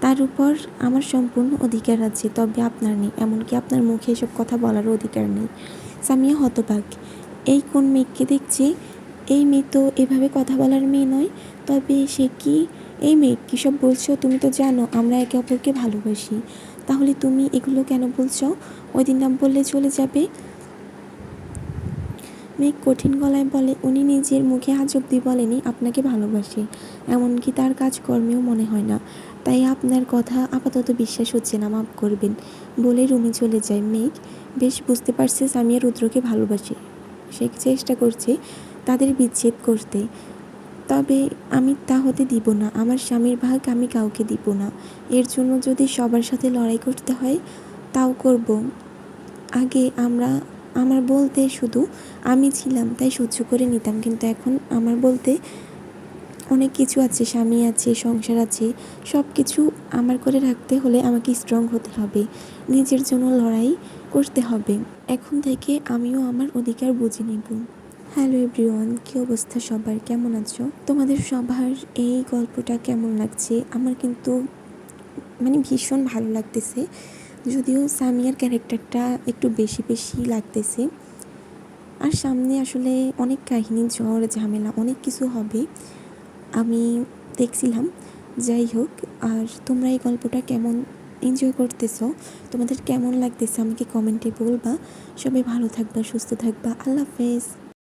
তার উপর আমার সম্পূর্ণ অধিকার আছে, তবে আপনার নেই। এমনকি আপনার মুখে এসব কথা বলারও অধিকার নেই। সামিয়া হতবাক। এই কোন মেঘকে দেখছে? এই মেয়ে তো এভাবে কথা বলার মেয়ে নয়। তবে সে কি? এই মেঘ, কী সব বলছো? তুমি তো জানো আমরা একে অপরকে ভালোবাসি। তাহলে তুমি এগুলো কেন বলছো? ওই দিন না বললে চলে যাবে? মেঘ কঠিন গলায় বলে, উনি নিজের মুখে আজ অব্দি বলেনি আপনাকে ভালোবাসে, এমনকি তার কাজকর্মেও মনে হয় না। তাই আপনার কথা আপাতত বিশ্বাস হচ্ছে না, মাফ করবেন। বলে রুমে চলে যায়। মেঘ বেশ বুঝতে পারছে সামিয়া রুদ্রকে ভালোবাসে। সে চেষ্টা করছে তাদের বিচ্ছেদ করতে। তবে আমি তা হতে দিব না। আমার স্বামীর ভাগ আমি কাউকে দিব না। এর জন্য যদি সবার সাথে লড়াই করতে হয় তাও করব। আগে আমার বলতে শুধু আমি ছিলাম, তাই সহ্য করে নিতাম। কিন্তু এখন আমার বলতে অনেক কিছু আছে, স্বামী আছে, সংসার আছে। সব কিছু আমার করে রাখতে হলে আমাকে স্ট্রং হতে হবে, নিজের জন্য লড়াই করতে হবে। এখন থেকে আমিও আমার অধিকার বুঝে নেব। হ্যালো এভরিওয়ান, কী অবস্থা সবার? কেমন আছো? তোমাদের সবার এই গল্পটা কেমন লাগছে? আমার কিন্তু ভীষণ ভালো লাগতেছে। যদিও সামিয়ার ক্যারেক্টারটা একটু বেশি লাগতেছে। আর সামনে আসলে অনেক কাহিনী, ঝড় ঝামেলা, অনেক কিছু হবে আমি দেখছিলাম। যাই হোক, আর তোমরা এই গল্পটা কেমন এনজয় করতেছো, তোমাদের কেমন লাগতেছে আমাকে কমেন্টে বলবা। সবাই ভালো থাকবা, সুস্থ থাকবা। আল্লাহ হাফেজ।